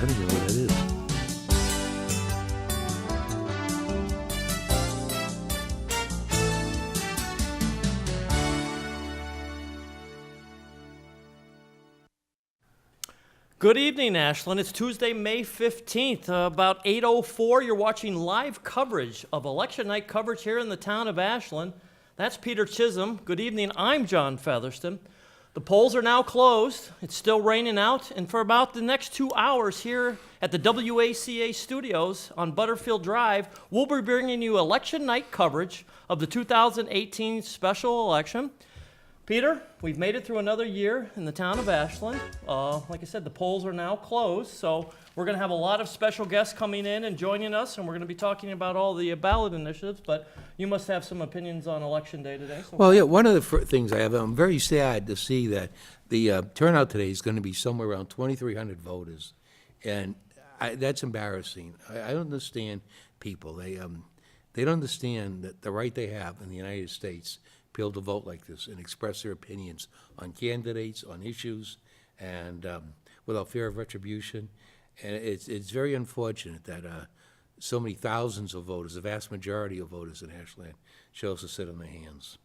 don't even know what that is. Good evening, Ashland. It's Tuesday, May 15th, about 8:04. You're watching live coverage of election night coverage here in the town of Ashland. That's Peter Chisholm. Good evening. I'm John Featherston. The polls are now closed. It's still raining out, and for about the next 2 hours here at the WACA studios on Butterfield Drive, we'll be bringing you election night coverage of the 2018 special election. Peter, we've made it through another year in the town of Ashland. Like I said, the polls are now closed, so we're going to have a lot of special guests coming in and joining us, and we're going to be talking about all the ballot initiatives, but you must have some opinions on Election Day today. So Well, yeah, one of the things I have, I'm very sad to see that the turnout today is going to be somewhere around 2,300 voters, and that's embarrassing. I don't understand people. They don't understand that the right they have in the United States be able to vote like this and express their opinions on candidates, on issues, and without fear of retribution. And it's very unfortunate that so many thousands of voters, the vast majority of voters in Ashland, chose to sit on their hands.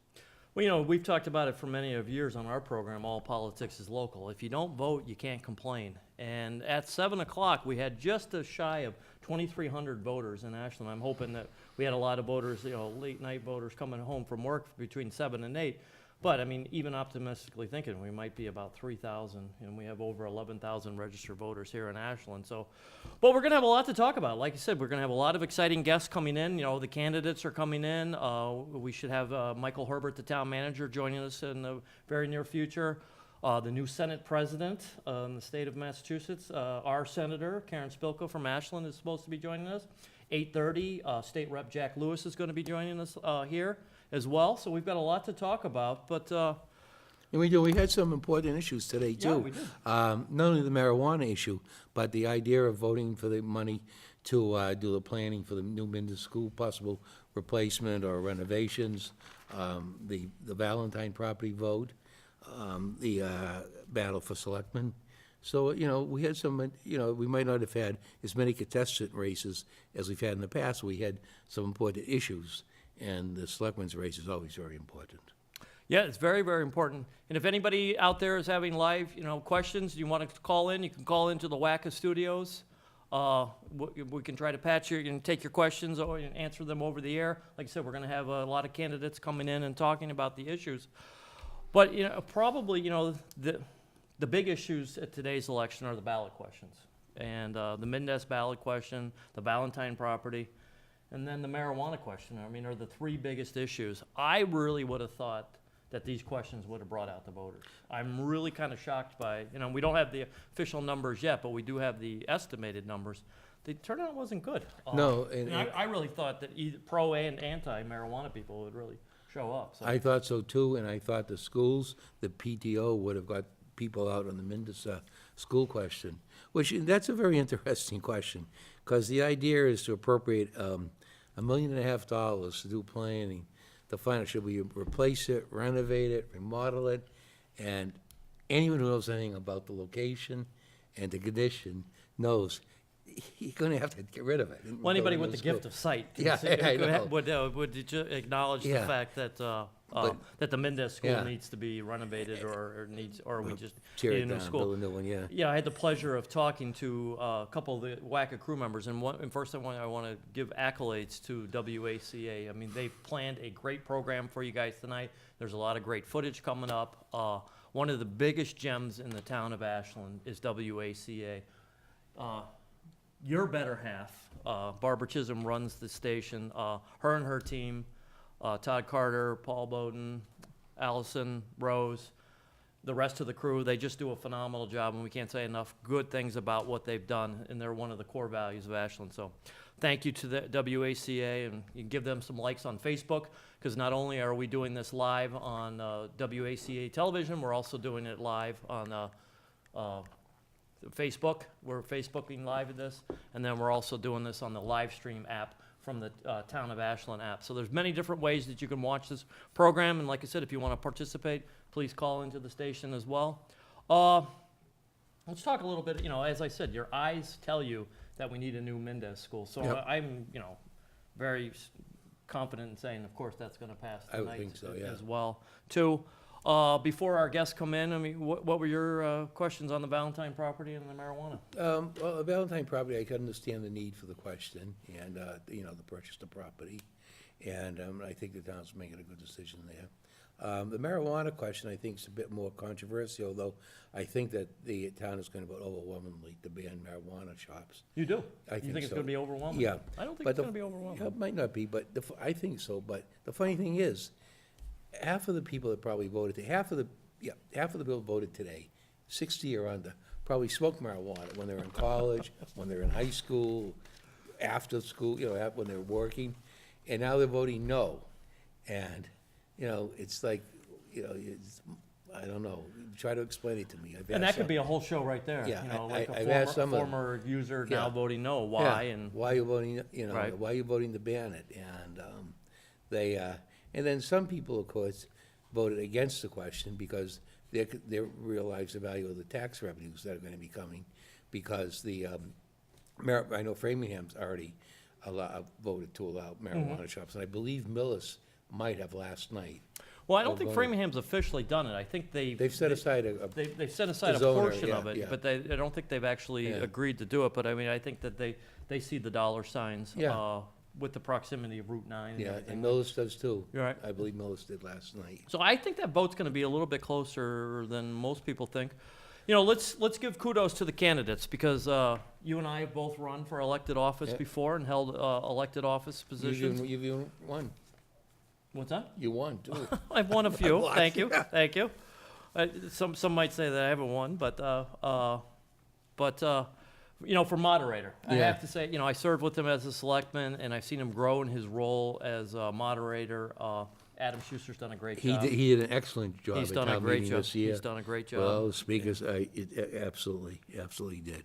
Well, you know, we've talked about it for many of years on our program, All Politics is Local. If you don't vote, you can't complain. And at 7 o'clock, we had just a shy of 2,300 voters in Ashland. I'm hoping that we had a lot of voters, you know, late night voters coming home from work between 7 and 8. But, I mean, even optimistically thinking, we might be about 3,000, and we have over 11,000 registered voters here in Ashland. So, but we're going to have a lot to talk about. Like you said, we're going to have a lot of exciting guests coming in. You know, the candidates are coming in. We should have Michael Herbert, the town manager, joining us in the very near future. The new Senate president in the state of Massachusetts, our senator, Karen Spilko from Ashland, is supposed to be joining us. 8:30, State Rep Jack Lewis is going to be joining us here as well. So we've got a lot to talk about, but And we do. We had some important issues today, too. Yeah, we did. Not only the marijuana issue, but the idea of voting for the money to do the planning for the new Minden School, possible replacement or renovations, the Valentine property vote, the battle for selectmen. So, you know, we had some, you know, we might not have had as many contestant races as we've had in the past. We had some important issues, and the selectmen's race is always very important. yeah, it's very, very important. And if anybody out there is having live, you know, questions, you want to call in, you can call into the WACA studios. We can try to patch you and take your questions or answer them over the air. Like I said, we're going to have a lot of candidates coming in and talking about the issues. But, you know, probably, you know, the big issues at today's election are the ballot questions. And the Mendez ballot question, the Valentine property, and then the marijuana question, I mean, are the three biggest issues. I really would have thought that these questions would have brought out the voters. I'm really kind of shocked by, you know, we don't have the official numbers yet, but we do have the estimated numbers. The turnout wasn't good. No, and I really thought that either pro and anti-marijuana people would really show up. So. I thought so too, and I thought the schools, the PTO would have got people out on the Mendez school question, which that's a very interesting question, because the idea is to appropriate $1.5 million to do planning. To find out, should we replace it, renovate it, remodel it, and anyone who knows anything about the location and the condition knows you're going to have to get rid of it. Well, anybody with the gift of sight can Yeah, see- I know. would acknowledge the Yeah. fact that that the Mendez school Yeah. needs to be renovated or we just Tear need it a new down, school. build a new one, yeah. Yeah, I had the pleasure of talking to a couple of the WACA crew members, and first I want to give accolades to WACA. I mean, they've planned a great program for you guys tonight. There's a lot of great footage coming up. One of the biggest gems in the town of Ashland is WACA. Your better half, Barbara Chisholm, runs the station. Her and her team, Todd Carter, Paul Bowden, Allison, Rose, the rest of the crew, they just do a phenomenal job, and we can't say enough good things about what they've done, and they're one of the core values of Ashland. So thank you to the WACA, and you can give them some likes on Facebook, because not only are we doing this live on WACA television, we're also doing it live on Facebook. We're Facebooking live this, and then we're also doing this on the live stream app from the Town of Ashland app. So there's many different ways that you can watch this program, and like I said, if you want to participate, please call into the station as well. Let's talk a little bit, as I said, your eyes tell you that we need a new Mendez school. So Yep. I'm, very confident in saying, of course, that's going to pass I would tonight think so, yeah. as well. Two, before our guests come in, I mean, what were your questions on the Valentine property and the marijuana? Well, the Valentine property, I can understand the need for the question and, the purchase of the property. And I think the town's making a good decision there. The marijuana question, I think, is a bit more controversial, though I think that the town is going to vote overwhelmingly to ban marijuana shops. You do? I You think think it's so. going to be overwhelming? Yeah. I don't think But it's going to be overwhelming. Yeah, it might not be, but I think so. But the funny thing is, half of the people that probably voted, half of the people voted today, 60 or under, probably smoked marijuana when they were in college, when they were in high school, after school, when they were working, and now they're voting no. And, it's like, I don't know. Try to explain it to me. And that could be a whole show right there. Yeah, Like I've a asked some of them. former user Yeah. now voting no. Why? Yeah, And why are you voting, Right. why are you voting to ban it? And and then some people, of course, voted against the question because they realize the value of the tax revenues that are going to be coming, because I know Framingham's already voted to allow marijuana shops, and I believe Millis might have last night. well, I don't think voting. Framingham's officially done it. I think They've set aside they've set aside a zoner, portion of it, yeah. but I don't think they've actually Yeah. agreed to do it. But I mean, I think that they see the dollar signs Yeah. With the proximity of Route 9. And yeah, everything. and Millis does too. You're right. I believe Millis did last night. So I think that vote's going to be a little bit closer than most people think. Let's give kudos to the candidates, because you and I have both run for elected office Yeah. before and held elected office positions. You've even won. What's that? You won too. I've won a few. Lots, Thank you. Thank you. Some might say that I haven't won, but for moderator, I Yeah. have to say, I served with him as a selectman, and I've seen him grow in his role as a moderator. Adam Schuster's done a great job. He did an excellent job He's at done a town great meeting job. this year. He's done a great job. Well, the speakers, absolutely did.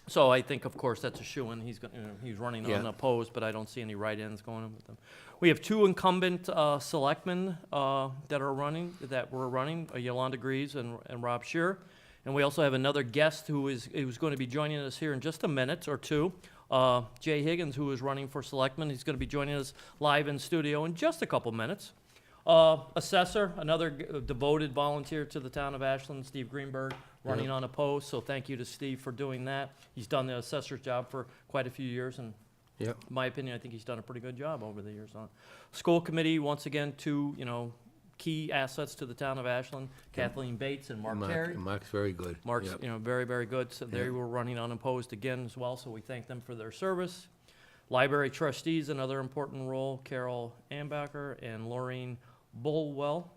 So I think, of course, that's a shoo-in. He's running Yeah. unopposed, but I don't see any write-ins going in with him. We have two incumbent selectmen that we're running, Yolanda Greaves and Rob Shearer. And we also have another guest who's going to be joining us here in just a minute or two, Jay Higgins, who is running for selectman. He's going to be joining us live in studio in just a couple minutes. Assessor, another devoted volunteer to the town of Ashland, Steve Greenberg, running unopposed. So thank you to Steve for doing that. He's done the assessor's job for quite a few years, and Yep. in my opinion, I think he's done a pretty good job over the years on it. School committee, once again, two, key assets to the town of Ashland, Kathleen Bates and Mark Terry. Mark's very good. Mark's, Yep. very, very good. So they Yep. were running unopposed again as well, so we thank them for their service. Library trustees, another important role, Carol Ambacher and Laureen Bulwell.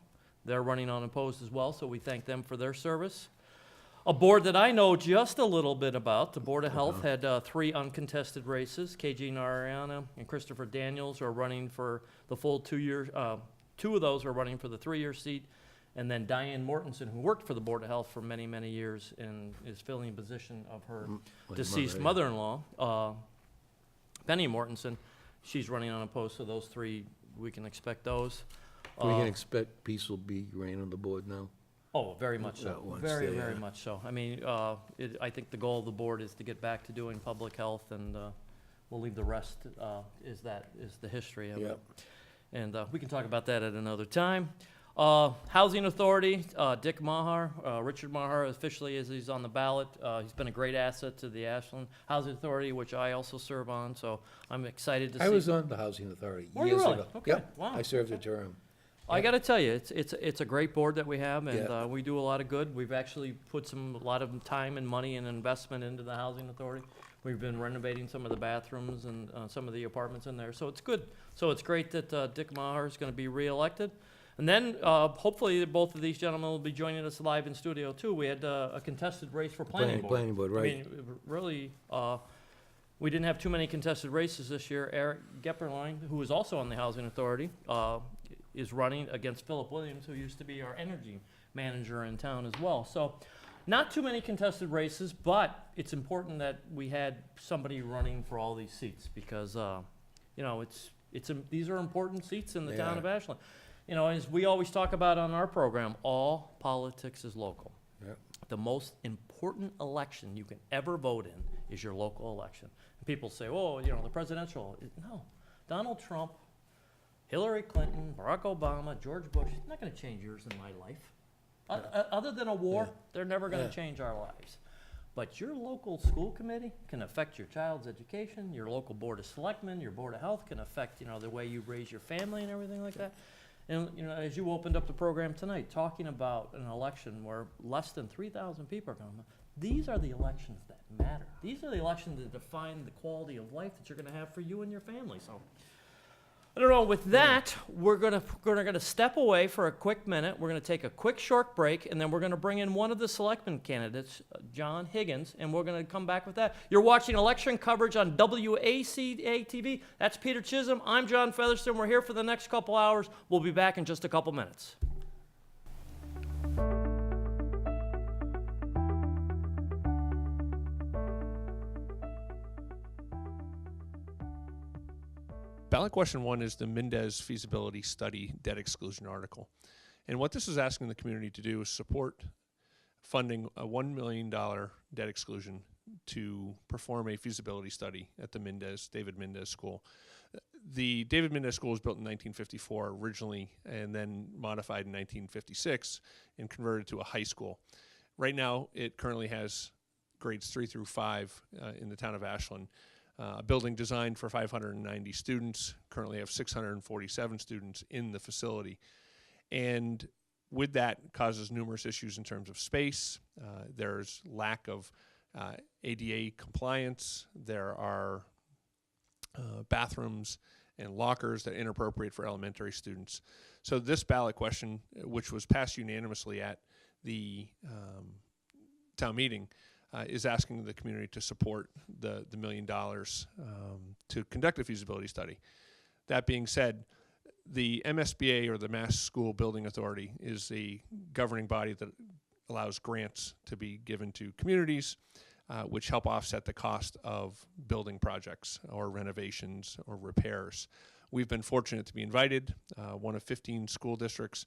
They're running unopposed as well, so we thank them for their service. A board that I know just a little bit about, the Board of Health, had 3 uncontested races. KG Narayana and Christopher Daniels are running for the full 2 years. 2 of those are running for the 3-year seat. And then Diane Mortensen, who worked for the Board of Health for many, many years and is filling the position of her deceased mother-in-law, Penny Mortensen. She's running unopposed, so those 3, we can expect those. We can expect peace will be reign on the board now. Oh, very much so. That once Very, they, very much so. I mean, I think the goal of the board is to get back to doing public health, and we'll leave the rest, is the history of it. Yep. And we can talk about that at another time. Housing Authority, Dick Maher, Richard Maher officially is he's on the ballot. He's been a great asset to the Ashland Housing Authority, which I also serve on, so I'm excited to see. I was on the Housing Authority Were you years really? ago. Okay. Yep. Wow. I served a term. I got to tell you, it's a great board that we have, and Yeah. we do a lot of good. We've actually put a lot of time and money and investment into the Housing Authority. We've been renovating some of the bathrooms and some of the apartments in there, so it's good. So it's great that Dick Maher is going to be reelected. And then hopefully both of these gentlemen will be joining us live in studio too. We had a contested race for planning board. Planning board, right. I mean, really, we didn't have too many contested races this year. Eric Gepperlein, who is also on the Housing Authority, is running against Philip Williams, who used to be our energy manager in town as well. So not too many contested races, but it's important that we had somebody running for all these seats because, these are important seats in the They town are. of Ashland. As we always talk about on our program, all politics is local. Yep. the most important election you can ever vote in is your local election. And people say, oh, you know, the presidential. No. Donald Trump, Hillary Clinton, Barack Obama, George Bush, it's not going to change yours and my life. Other than a war, they're never going to change our lives. But your local school committee can affect your child's education. Your local board of selectmen, your board of health can affect, you know, the way you raise your family and everything like that. And, you know, as you opened up the program tonight, talking about an election where less than 3,000 people are going to, these are the elections that matter. These are the elections that define the quality of life that you're going to have for you and your family. So, I don't know, with that, we're gonna step away for a quick minute. We're gonna take a quick short break, and then we're gonna bring in one of the selectman candidates, John Higgins, and we're gonna come back with that. You're watching election coverage on WACA-TV. That's Peter Chisholm. I'm John Featherston. We're here for the next couple hours. We'll be back in just a couple minutes. Ballot question 1 is the Mendez feasibility study debt exclusion article. And what this is asking the community to do is support funding a $1 million debt exclusion to perform a feasibility study at the David Mendez School. The David Mendez School was built in 1954 originally and then modified in 1956 and converted to a high school. Right now, it currently has grades 3 through 5 in the town of Ashland. A building designed for 590 students, currently have 647 students in the facility. And with that causes numerous issues in terms of space. There's lack of ADA compliance. There are bathrooms and lockers that are inappropriate for elementary students. So this ballot question, which was passed unanimously at the town meeting, is asking the community to support the $1 million to conduct a feasibility study. That being said, the MSBA, or the Mass School Building Authority, is a governing body that allows grants to be given to communities, which help offset the cost of building projects or renovations or repairs. We've been fortunate to be invited, one of 15 school districts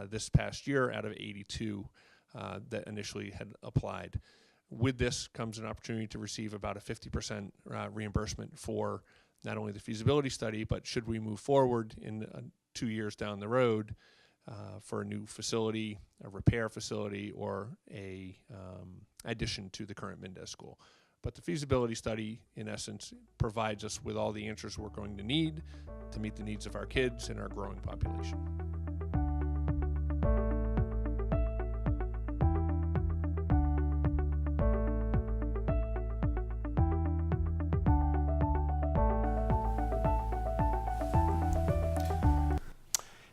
this past year out of 82 that initially had applied. With this comes an opportunity to receive about a 50% reimbursement for not only the feasibility study, but should we move forward in 2 years down the road for a new facility, a repair facility, or a addition to the current Mendez School. But the feasibility study, in essence, provides us with all the answers we're going to need to meet the needs of our kids and our growing population.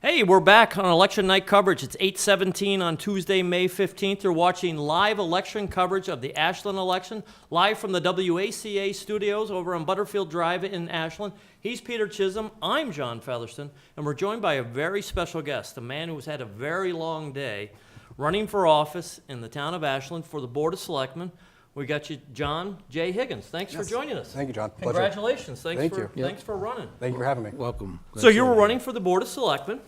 Hey, we're back on election night coverage. It's 8:17 on Tuesday, May 15th. You're watching live election coverage of the Ashland election, live from the WACA studios over on Butterfield Drive in Ashland. He's Peter Chisholm. I'm John Featherston, and we're joined by a very special guest, a man who's had a very long day running for office in the town of Ashland for the Board of Selectmen. We got you, John J. Higgins. Thanks for joining us. Thank you, John. Pleasure. Congratulations. Thank you. Thanks for running. Thank you for having me. Welcome. So you were running for the Board of Selectmen.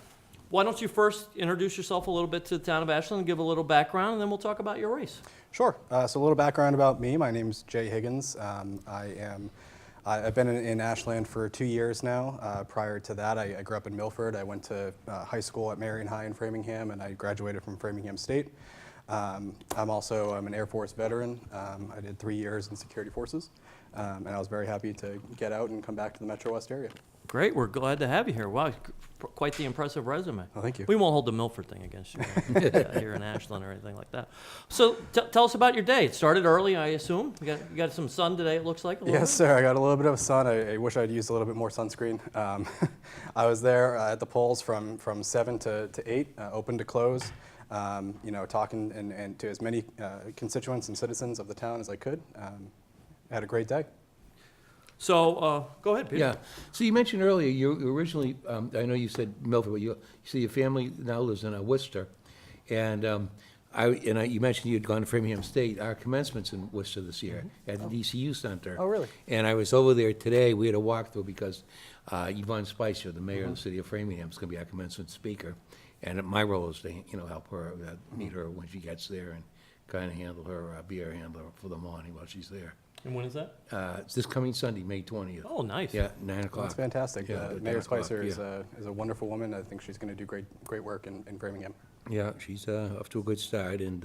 Why don't you first introduce yourself a little bit to the town of Ashland and give a little background, and then we'll talk about your race. Sure. So a little background about me. My name's Jay Higgins. I've been in Ashland for 2 years now. Prior to that, I grew up in Milford. I went to high school at Marion High in Framingham, and I graduated from Framingham State. I'm an Air Force veteran. I did 3 years in security forces, and I was very happy to get out and come back to the Metro West area. Great. We're glad to have you here. Wow, quite the impressive resume. Oh, thank you. We won't hold the Milford thing against you here in Ashland or anything like that. So tell us about your day. It started early, I assume. You got some sun today, it looks like. Yes, sir. I got a little bit of sun. I wish I'd used a little bit more sunscreen. I was there at the polls from 7 to 8, open to close. Talking and to as many constituents and citizens of the town as I could. I had a great day. So go ahead, Peter. Yeah. So you mentioned earlier, you originally, I know you said Milford, but you see your family now lives in Worcester. And you mentioned you'd gone to Framingham State. Our commencement's in Worcester this year at the DCU Center. Oh, really? And I was over there today. We had a walkthrough because Yvonne Spicer, the mayor of the city of Framingham, is going to be our commencement speaker. And my role is to, help her, meet her when she gets there and kind of handle her, be our handler for the morning while she's there. And when is that? It's this coming Sunday, May 20th. Oh, nice. Yeah, 9 o'clock. That's fantastic. Yeah, at 9 Mayor o'clock, Spicer is yeah. a wonderful woman. I think she's going to do great work in Framingham. Yeah, she's off to a good start, and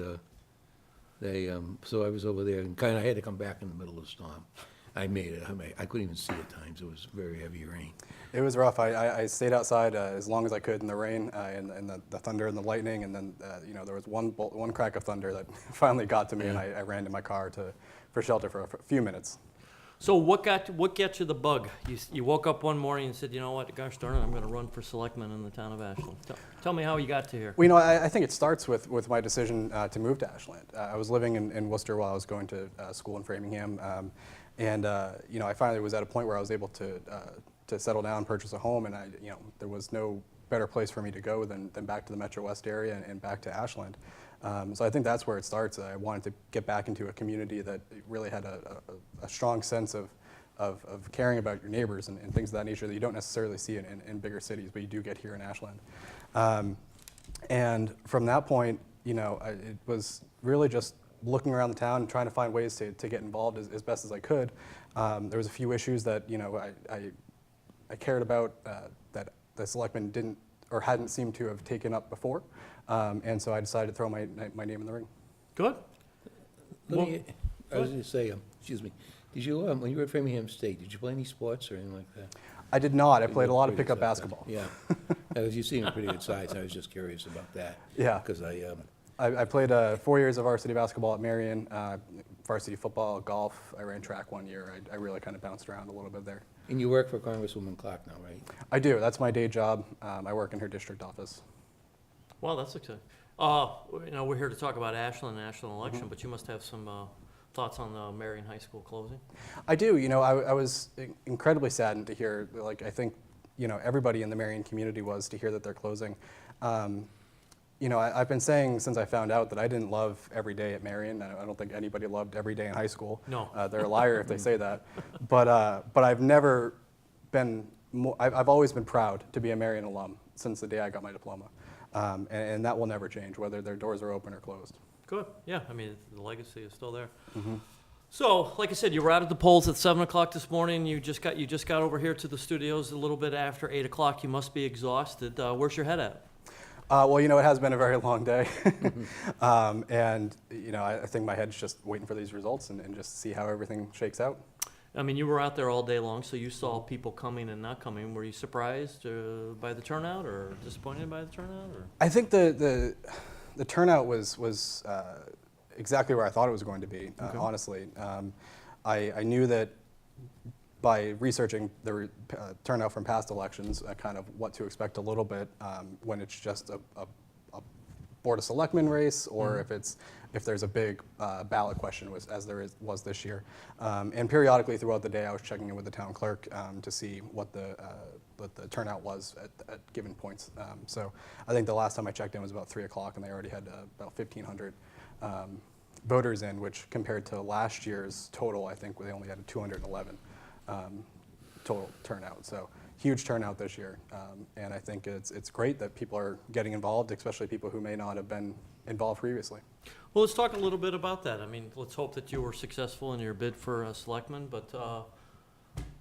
so I was over there, and kind of had to come back in the middle of the storm. I made it. I couldn't even see at times. It was very heavy rain. It was rough. I stayed outside as long as I could in the rain and the thunder and the lightning, and then there was one crack of thunder that finally got to me, and I ran to my car for shelter for a few minutes. So what got you the bug? You woke up one morning and said, you know what, gosh darn it, I'm going to run for selectman in the town of Ashland. Tell me how you got to here. Well, I think it starts with my decision to move to Ashland. I was living in Worcester while I was going to school in Framingham, and I finally was at a point where I was able to settle down, purchase a home, and there was no better place for me to go than back to the Metro West area and back to Ashland. So I think that's where it starts. I wanted to get back into a community that really had a strong sense of caring about your neighbors and things of that nature that you don't necessarily see in bigger cities, but you do get here in Ashland. And from that point, it was really just looking around the town and trying to find ways to get involved as best as I could. There was a few issues that I cared about that the selectmen didn't or hadn't seemed to have taken up before, and so I decided to throw my name in the ring. Good. I was going to say, excuse me, did you, when you were at Framingham State, did you play any sports or anything like that? I did not. I You played a look lot of pretty pickup good size. basketball. Yeah. You seem a pretty good size. I was just curious about that. Yeah. Because I played 4 years of varsity basketball at Marion, varsity football, golf. I ran track 1 year. I really kind of bounced around a little bit there. and you work for Congresswoman Clark now, right? I do. That's my day job. I work in her district office. Well, that's exciting. We're here to talk about Ashland and Ashland election, but you must have some thoughts on the Marion High School closing. I do. I was incredibly saddened to hear, I think, everybody in the Marion community was to hear that they're closing. I've been saying since I found out that I didn't love every day at Marion. I don't think anybody loved every day in high school. No. They're a liar if they say that. But I've never been I've always been proud to be a Marion alum since the day I got my diploma. And that will never change, whether their doors are open or closed. Good. Yeah, I mean, the legacy is still there. Mm-hmm. So, like I said, you were out at the polls at 7 o'clock this morning. You just got over here to the studios a little bit after 8 o'clock. You must be exhausted. Where's your head at? Well, it has been a very long day. And, I think my head's just waiting for these results and just see how everything shakes out. I mean, you were out there all day long, so you saw people coming and not coming. Were you surprised by the turnout or disappointed by the turnout? Or? I think the turnout was exactly where I thought it was going to be, Okay. honestly. I knew that by researching the turnout from past elections, kind of what to expect a little bit when it's just a Board of Selectmen race, or if there's a big ballot question, as there was this year. And periodically throughout the day, I was checking in with the town clerk to see what the turnout was at given points. So I think the last time I checked in was about 3 o'clock, and they already had about 1,500 voters in, which compared to last year's total, I think they only had 211 total turnout. So huge turnout this year, and I think it's great that people are getting involved, especially people who may not have been involved previously. Well, let's talk a little bit about that. I mean, let's hope that you were successful in your bid for selectman, but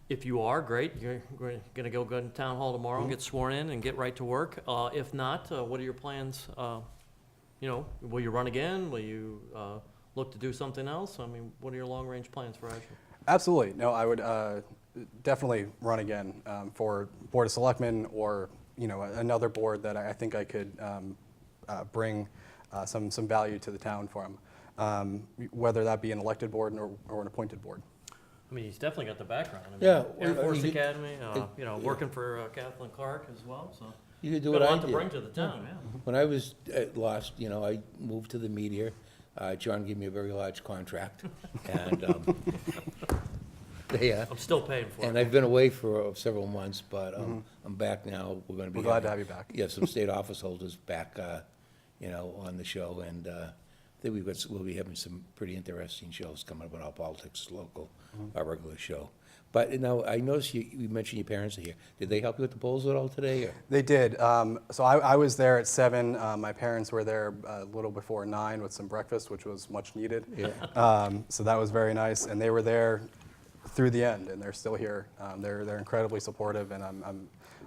if you are, great. You're going to go to town hall tomorrow and get sworn in and get right to work. If not, what are your plans? Will you run again? Will you look to do something else? I mean, what are your long-range plans for Ashland? Absolutely. No, I would definitely run again for Board of Selectmen or another board that I think I could bring some value to the town from, whether that be an elected board or an appointed board. I mean, he's definitely got the background. I mean, Yeah, Air well, Force you- Academy, working for Kathleen Clark as well, so. You could do Got what a I lot to did. bring to the town, yeah. When I was lost, I moved to the media. John gave me a very large contract, and I'm still paying for and it. I've been away for several months, but I'm back now. We're going to be We're glad to have you back. Yeah, some state office holders back, on the show, and think we'll be having some pretty interesting shows coming up on All Politics Local, our regular show. But now, I noticed you mentioned your parents are here. Did they help you with the polls at all today? Or? They did. So I was there at 7. My parents were there a little before 9 with some breakfast, which was much needed. Yeah. So that was very nice. And they were there through the end, and they're still here. They're incredibly supportive, and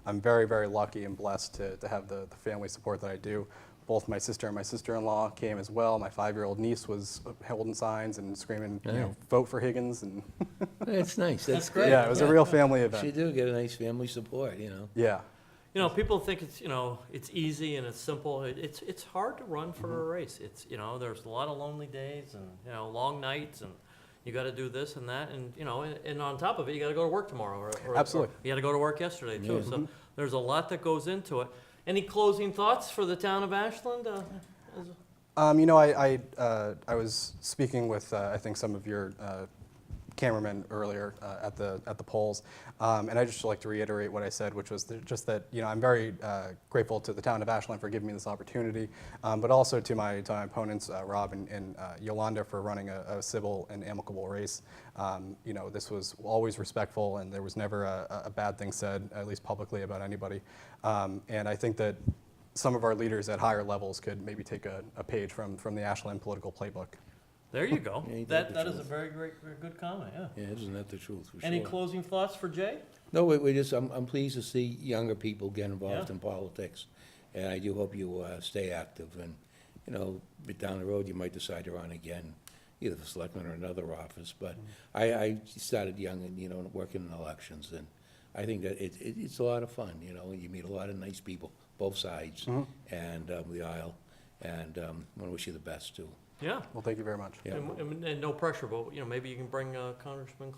I'm very, very lucky and blessed to have the family support that I do. Both my sister and my sister-in-law came as well. My 5-year-old niece was holding signs and screaming, vote for Higgins. And That's nice. That's great. yeah, it was a real family event. You do get a nice family support, you know. Yeah. You know, people think it's, it's easy and it's simple. It's hard to run for a race. It's, there's a lot of lonely days and, long nights, and you got to do this and that. And, and on top of it, you got to go to work tomorrow. Absolutely. Or you got to go to work yesterday, too. Yeah. So there's a lot that goes into it. Any closing thoughts for the town of Ashland? I was speaking with I think some of your cameramen earlier at the polls, and I just like to reiterate what I said, which was just that I'm very grateful to the town of Ashland for giving me this opportunity, but also to my opponents, Rob and Yolanda, for running a civil and amicable race. This was always respectful, and there was never a bad thing said, at least publicly, about anybody. And I think that some of our leaders at higher levels could maybe take a page from the Ashland political playbook. There you go. Yeah, you told that the is a truth. very good comment, yeah. Yeah, isn't that the truth? For Any sure. closing thoughts for Jay? No, I'm pleased to see younger people get involved Yeah. in politics, and I do hope you stay active. And but down the road, you might decide to run again, either for selectman or another office. But I started young and working in elections, and I think that it's a lot of fun. You meet a lot of nice people, both sides, and the aisle, and I want to wish you the best too. Yeah. Well, thank you very much. Yeah. And no pressure, but maybe you can bring Congresswoman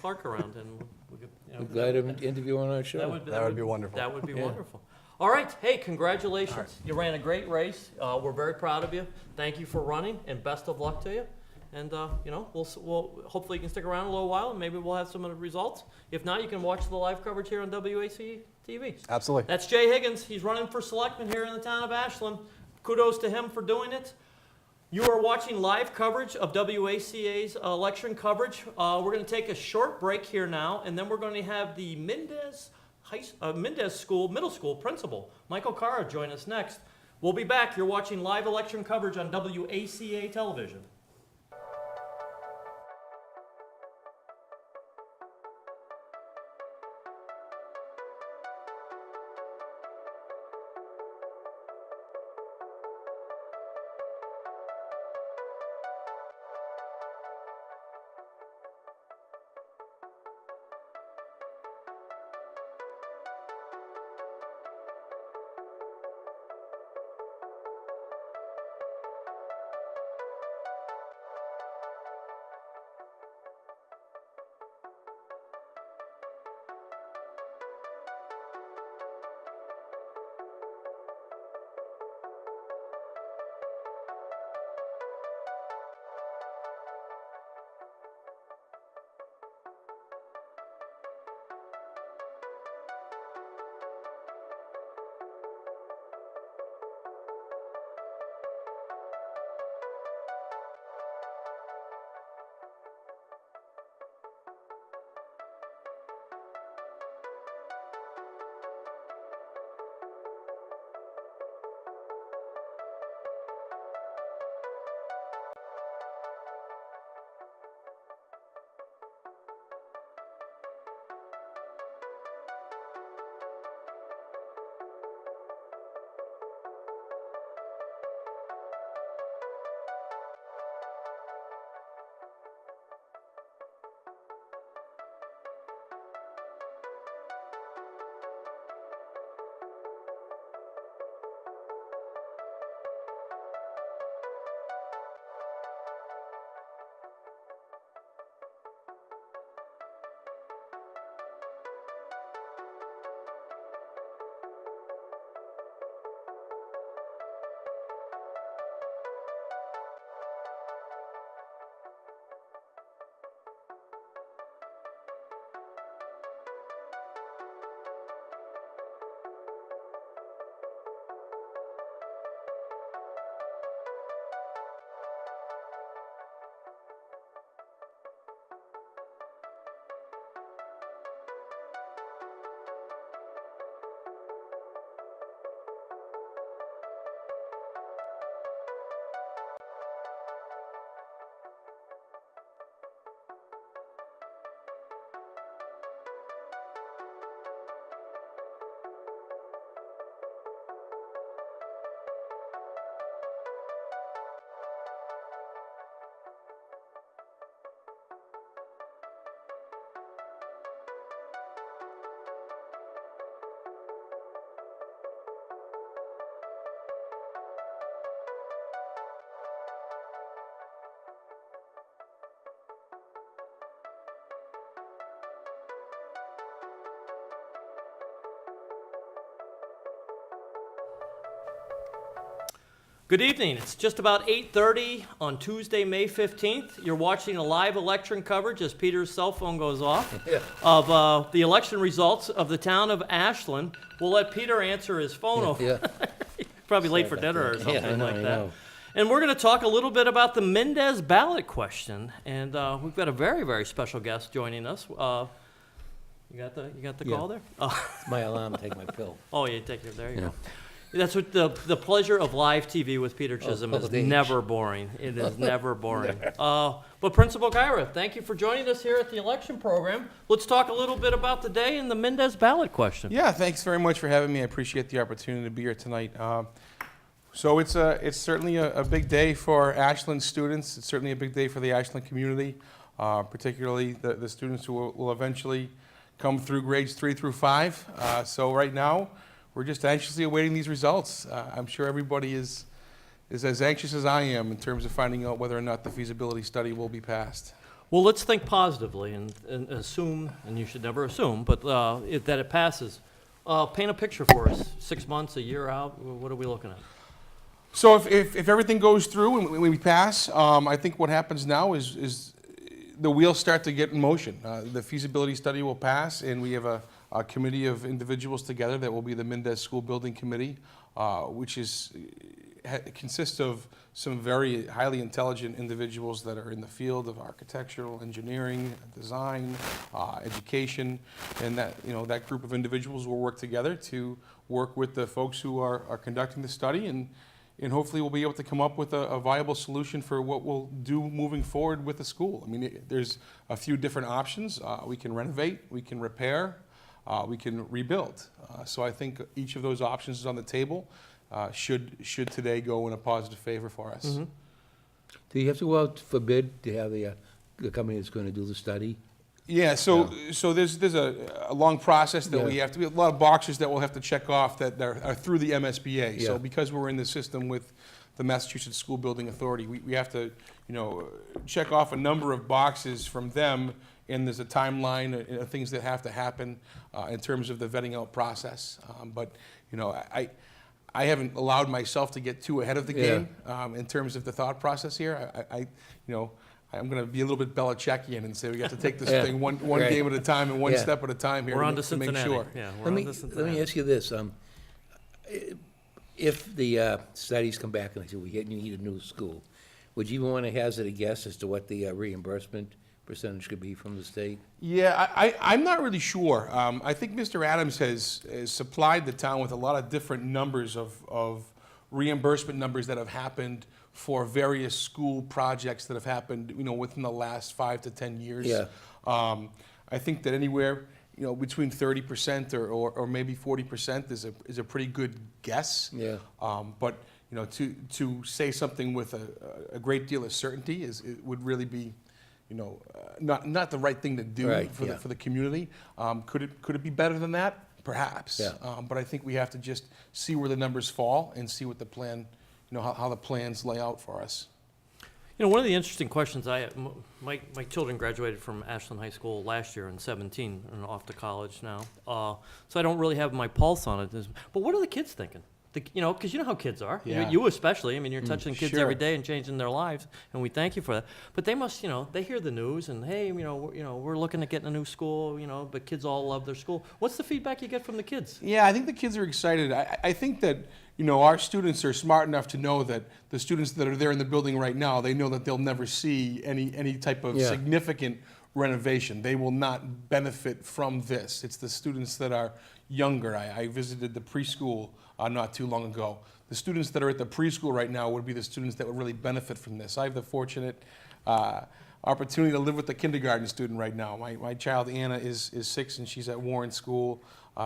Clark around, and we could. We're glad to interview on our show. That would be wonderful. That would be Yeah. wonderful. All right. Hey, congratulations. You ran a great race. We're very proud of you. Thank you for running, and best of luck to you. And we'll hopefully you can stick around a little while, and maybe we'll have some of the results. If not, you can watch the live coverage here on WACA-TV. Absolutely. That's Jay Higgins. He's running for selectman here in the town of Ashland. Kudos to him for doing it. You are watching live coverage of WACA's election coverage. We're going to take a short break here now, and then we're going to have the Mendez Middle School principal, Michael Carr, join us next. We'll be back. You're watching live election coverage on WACA television. Good evening. It's just about 8:30 on Tuesday, May 15th. You're watching a live election coverage as Peter's cell phone goes off of the election results of the town of Ashland. We'll let Peter answer his phone over. Yeah. Probably late for dinner or something Yeah, I know, like I that. know. And we're going to talk a little bit about the Mendez ballot question. And we've got a very, very special guest joining us. You got the Yeah. call there? It's my alarm, take my pill. Oh, you take it. There you Yeah. go. That's what the pleasure of live TV with Peter Chisholm is old age. never boring. It is never boring. But Principal Kyra, thank you for joining us here at the election program. Let's talk a little bit about the day and the Mendez ballot question. Yeah, thanks very much for having me. I appreciate the opportunity to be here tonight. So it's certainly a big day for Ashland students. It's certainly a big day for the Ashland community, particularly the students who will eventually come through grades 3 through 5. So right now, we're just anxiously awaiting these results. I'm sure everybody is as anxious as I am in terms of finding out whether or not the feasibility study will be passed. Well, let's think positively and assume, and you should never assume, but that it passes. Paint a picture for us. 6 months, a year out, what are we looking at? So if everything goes through and we pass, I think what happens now is the wheels start to get in motion. The feasibility study will pass, and we have a committee of individuals together that will be the Mendez School Building Committee, which consists of some very highly intelligent individuals that are in the field of architectural engineering, design, education, and that group of individuals will work together to work with the folks who are conducting the study, and hopefully we'll be able to come up with a viable solution for what we'll do moving forward with the school. I mean, there's a few different options. We can renovate, we can repair, we can rebuild. So I think each of those options is on the table. Should today go in a positive favor for us. Mm-hmm. Do you have to go out for bid to have the company that's going to do the study? Yeah, so there's a long process that we Yeah. have to, a lot of boxes that we'll have to check off that are through the MSBA. Yeah. So because we're in the system with the Massachusetts School Building Authority, we have to, check off a number of boxes from them, and there's a timeline of things that have to happen in terms of the vetting out process. But I haven't allowed myself to get too ahead of the game in terms of the thought process here. I'm going to be a little bit Belichickian and say we got to take this Yeah. thing one Right. game at a time and one Yeah. step at a time here We're on to to make Cincinnati. sure. Yeah, we're Let on me, to let Cincinnati. me ask you this. If the studies come back and they say, you need a new school, would you even want to hazard a guess as to what the reimbursement percentage could be from the state? Yeah, I'm not really sure. I think Mr. Adams has supplied the town with a lot of different numbers of reimbursement numbers that have happened for various school projects that have happened, within the last 5 to 10 years. Yeah. I think that anywhere, between 30% or maybe 40% is a pretty good guess. Yeah. But to say something with a great deal of certainty it would really be, not the right thing to do Right, for yeah. the community. Could it be better than that? Perhaps. Yeah. But I think we have to just see where the numbers fall and see what the plan, how the plans lay out for us. One of the interesting questions my children graduated from Ashland High School last year in 17 and off to college now. So I don't really have my pulse on it. But what are the kids thinking? Because you know how kids are. Yeah. You especially. I mean, you're touching kids sure. every day and changing their lives, and we thank you for that. But they must, they hear the news and hey, we're looking at getting a new school. But kids all love their school. What's the feedback you get from the kids? Yeah, I think the kids are excited. I think that, our students are smart enough to know that the students that are there in the building right now, they know that they'll never see any type of Yeah. significant renovation. They will not benefit from this. It's the students that are younger. I visited the preschool not too long ago. The students that are at the preschool right now would be the students that would really benefit from this. I have the fortunate opportunity to live with the kindergarten student right now. My child Anna is 6 and she's at Warren School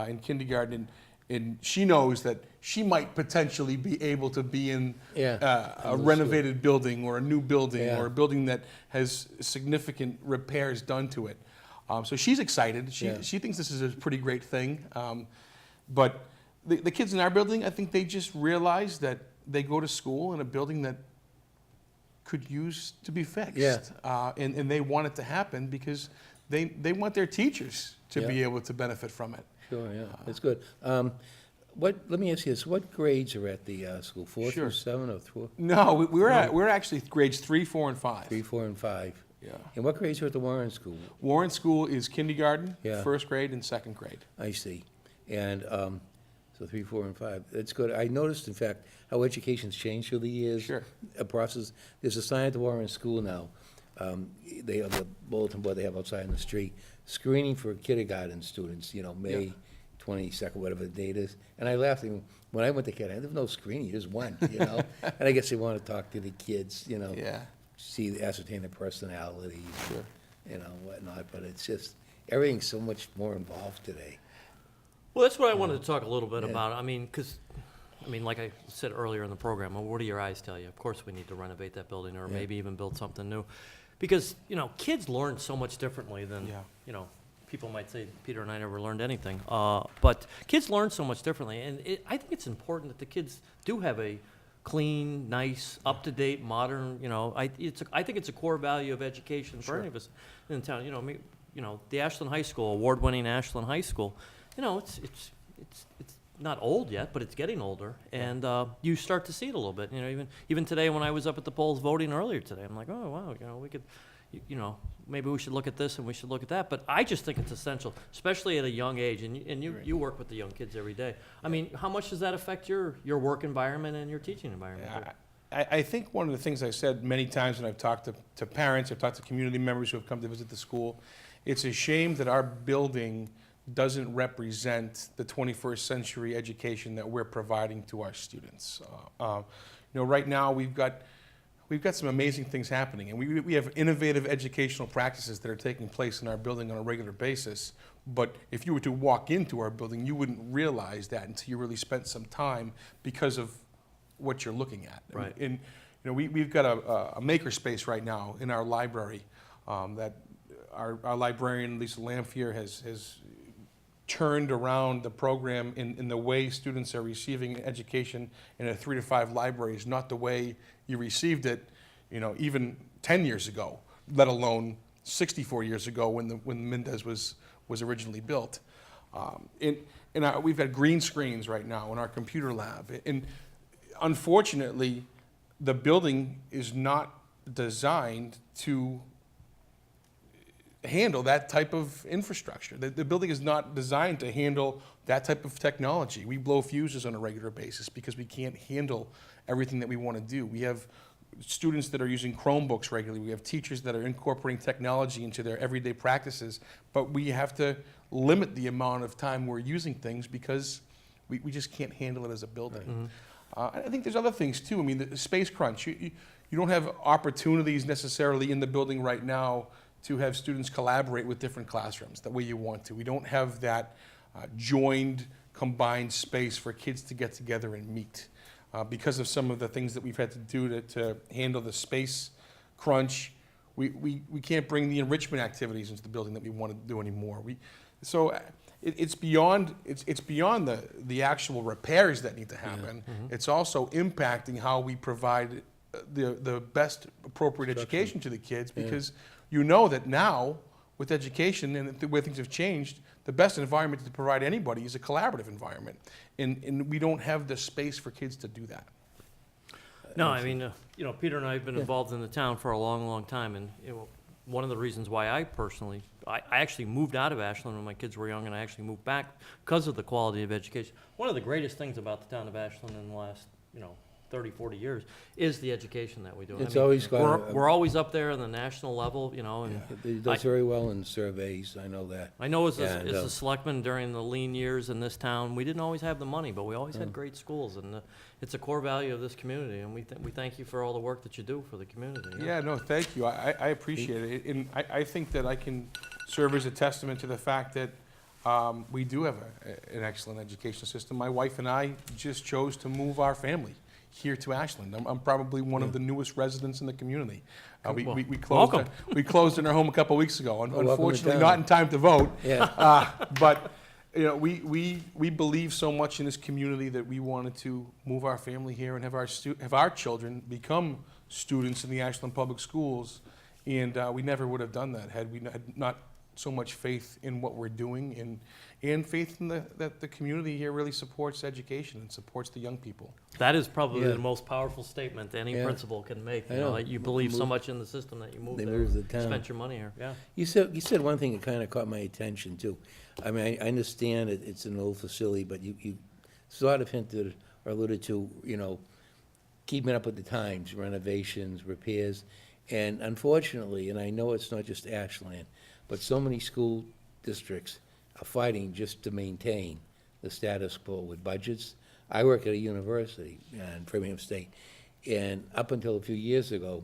in kindergarten, and she knows that she might potentially be able to be in a renovated building or a new building or a building that has significant repairs done to it. So she's excited. She thinks this is a pretty great thing. But the kids in our building, I think they just realize that they go to school in a building that could use to be fixed. Yeah. And they want it to happen because they want their teachers to be able to benefit from it. Sure, yeah, that's good. Let me ask you this, what grades are at the school? 4 Sure. through 7 or through No, we're actually grades 3, 4, and 5. 3, 4, and 5? Yeah. And what grades are at the Warren School? Warren School is kindergarten, Yeah. 1st grade, and 2nd grade. I see. And so 3, 4, and 5. That's good. I noticed, in fact, how education's changed through the years. Sure. A process. There's a sign at the Warren School now. They have a bulletin board they have outside in the street, screening for kindergarten students, May Yeah. 22nd, whatever the date is. And I laughed. When I went to kindergarten, there was no screening. You just went, And I guess they want to talk to the kids, Yeah. ascertain their personalities, Sure. whatnot. But it's just, everything's so much more involved today. Well, that's what I wanted to talk a little bit Yeah. about. Like I said earlier in the program, well, what do your eyes tell you? Of course, we need to renovate that building or Yeah. maybe even build something new. Because, kids learn so much differently than, Yeah. people might say Peter and I never learned anything. But kids learn so much differently. And I think it's important that the kids do have a clean, nice, up-to-date, modern, I think it's a core value of education for any of us in town. The Ashland High School, award-winning Ashland High School, it's not old yet, but it's getting older, and you start to see it a little bit. Even today when I was up at the polls voting earlier today, I'm like, oh wow, we could, maybe we should look at this and we should look at that. But I just think it's essential, especially at a young age, and you work with the young kids every day. How much does that affect your work environment and your teaching environment? I think one of the things I said many times when I've talked to parents, I've talked to community members who have come to visit the school, it's a shame that our building doesn't represent the 21st century education that we're providing to our students. Right now we've got some amazing things happening, and we have innovative educational practices that are taking place in our building on a regular basis. But if you were to walk into our building, you wouldn't realize that until you really spent some time because of what you're looking at. Right. And we've got a makerspace right now in our library that our librarian Lisa Lamphere has turned around the program in the way students are receiving education in a 3 to 5 libraries, not the way you received it, even 10 years ago, let alone 64 years ago when Mendez was originally built. We've got green screens right now in our computer lab. And unfortunately, the building is not designed to handle that type of infrastructure. The building is not designed to handle that type of technology. We blow fuses on a regular basis because we can't handle everything that we want to do. We have students that are using Chromebooks regularly. We have teachers that are incorporating technology into their everyday practices, but we have to limit the amount of time we're using things because we just can't handle it as a building. I think there's other things too. The space crunch. You don't have opportunities necessarily in the building right now to have students collaborate with different classrooms the way you want to. We don't have that joined, combined space for kids to get together and meet. Because of some of the things that we've had to do to handle the space crunch, we can't bring the enrichment activities into the building that we want to do anymore. It's beyond the actual repairs that need to happen. It's also impacting how we provide the best appropriate education to the kids, because that now with education and the way things have changed, the best environment to provide anybody is a collaborative environment, and we don't have the space for kids to do that. No, Peter and I have been involved in the town for a long, long time, and one of the reasons why I actually moved out of Ashland when my kids were young, and I actually moved back because of the quality of education. One of the greatest things about the town of Ashland in the last, 30, 40 years is the education that we do. It's always got we're always up there on the national level, and It does very well in surveys, I know that. I know as And, a selectman during the lean years in this town, we didn't always have the money, but we always had great schools, and it's a core value of this community, and we thank you for all the work that you do for the community. Yeah, no, thank you. I appreciate it. And I think that I can serve as a testament to the fact that we do have an excellent education system. My wife and I just chose to move our family here to Ashland. I'm probably one of the newest residents in the community. We closed. Welcome. We closed in our home a couple weeks ago. welcome to Unfortunately, town. not in time to vote. Yeah. But we believe so much in this community that we wanted to move our family here and have our children become students in the Ashland Public Schools, and we never would have done that had we not so much faith in what we're doing and faith in that the community here really supports education and supports the young people. That is probably Yeah. the most powerful statement any Yeah. principal can make. I You know, know. that you believe so Move- much in the system that you moved They there, moved the town. spent your money here. Yeah. You said one thing that kind of caught my attention, too. I mean, I understand it's an old facility, but you sort of hinted or alluded to, keeping up with the times, renovations, repairs. And unfortunately, and I know it's not just Ashland, but so many school districts are fighting just to maintain the status quo with budgets. I work at a university in Framingham State, and up until a few years ago,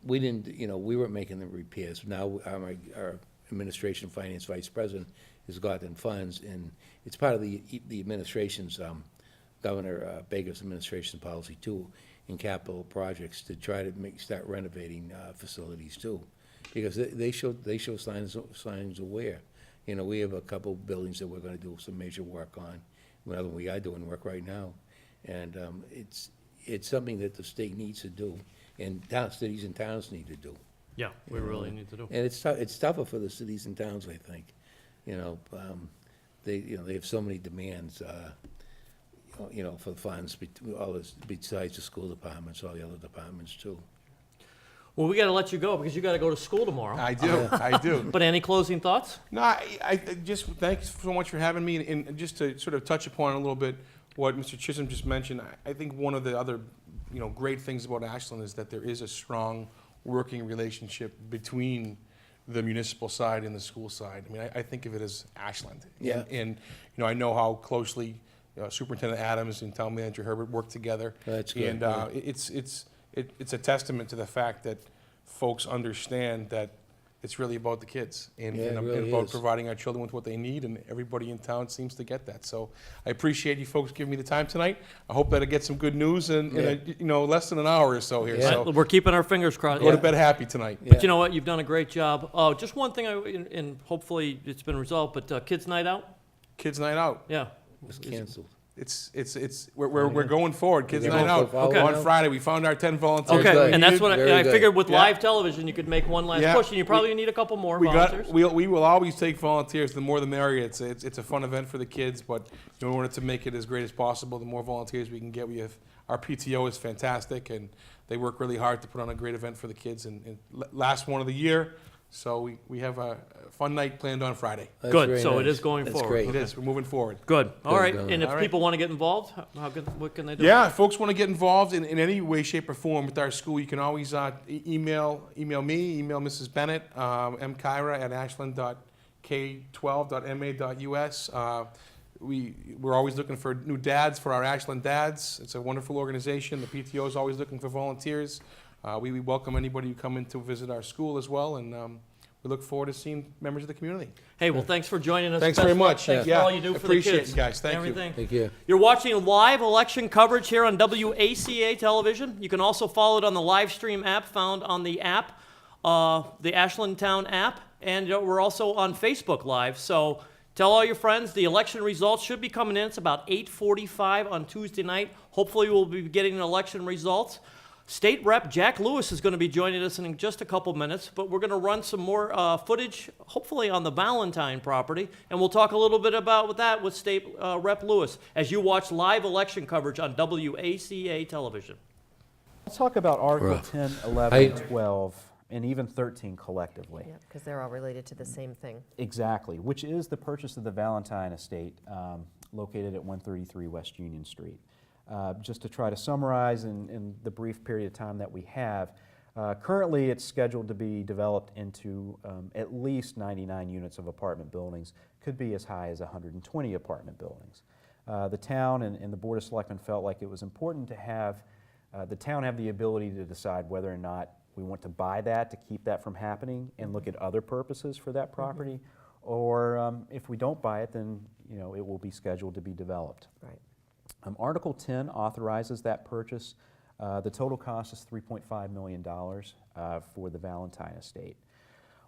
we didn't, we weren't making the repairs. Now, our administration finance vice president has gotten funds, and it's part of the administration's, Governor Baker's administration policy too, in capital projects to try to start renovating facilities too, because they show signs of wear. We have a couple buildings that we're going to do some major work on. Well, we are doing work right now, and it's something that the state needs to do, and cities and towns need to do. Yeah, we really need to do. And it's tougher for the cities and towns, I think. They have so many demands, for funds, besides the school departments, all the other departments too. Well, we got to let you go because you got to go to school tomorrow. I do, I do. But any closing thoughts? No, I just, thanks so much for having me, and just to sort of touch upon a little bit what Mr. Chisholm just mentioned, I think one of the other, great things about Ashland is that there is a strong working relationship between the municipal side and the school side. I mean, I think of it as Ashland. Yeah. And I know how closely Superintendent Adams and Town Manager Herbert work together. That's good, And yeah. it's a testament to the fact that folks understand that it's really about the kids and, Yeah, it and really about is. providing our children with what they need, and everybody in town seems to get that. So I appreciate you folks giving me the time tonight. I hope that I get some good news in less than an hour or so here. Yeah. So We're keeping our fingers crossed. go to bed happy tonight. But you know what? You've done a great job. Oh, just one thing, and hopefully it's been resolved, but kids' night out? Kids night out. Yeah. It's canceled. We're going forward. Kids You're night going out. for a On now? Friday, we found our 10 volunteers. Okay, good. and that's what Very I good. figured with Yeah. live television, you could make one last Yeah. push, and you probably need a couple more We volunteers. we will always take volunteers. The more the merrier. It's a fun event for the kids, but in order to make it as great as possible, the more volunteers we can get. We have our PTO is fantastic, and they work really hard to put on a great event for the kids. And last one of the year, so we have a fun night planned on Friday. That's Good, very so it nice. is going That's forward. great. It is. We're moving forward. Good. All Good right. going. And if All right. people want to get involved, what can they do? Yeah, if folks want to get involved in any way, shape, or form with our school, you can always email me, email Mrs. Bennett, mkyra at ashland.k12.ma.us. We're always looking for new dads for our Ashland Dads. It's a wonderful organization. The PTO is always looking for volunteers. We welcome anybody who come in to visit our school as well, and we look forward to seeing members of the community. Hey, well, thanks for joining us. Thanks Best very of luck. much. Thanks Yeah. for all you do for the Appreciate kids. you guys. Thank you. Everything. Thank you. You're watching live election coverage here on WACA television. You can also follow it on the live stream app found on the app, the Ashland Town app, and we're also on Facebook Live. So tell all your friends. The election results should be coming in. It's about 8:45 on Tuesday night. Hopefully we'll be getting election results. State Rep Jack Lewis is going to be joining us in just a couple minutes, but we're going to run some more footage, hopefully on the Valentine property, and we'll talk a little bit about that with State Rep Lewis as you watch live election coverage on WACA television. Let's talk about Article Rough. 10, 11, 12, and even 13 collectively. Yeah, because they're all related to the same thing. Exactly, which is the purchase of the Valentine estate located at 133 West Union Street. Just to try to summarize in the brief period of time that we have, currently it's scheduled to be developed into at least 99 units of apartment buildings, could be as high as 120 apartment buildings. The town and the Board of Selectmen felt like it was important to have the town have the ability to decide whether or not we want to buy that to keep that from happening and look at other purposes for that property, or if we don't buy it, then it will be scheduled to be developed. Right. Article 10 authorizes that purchase. The total cost is $3.5 million for the Valentine estate.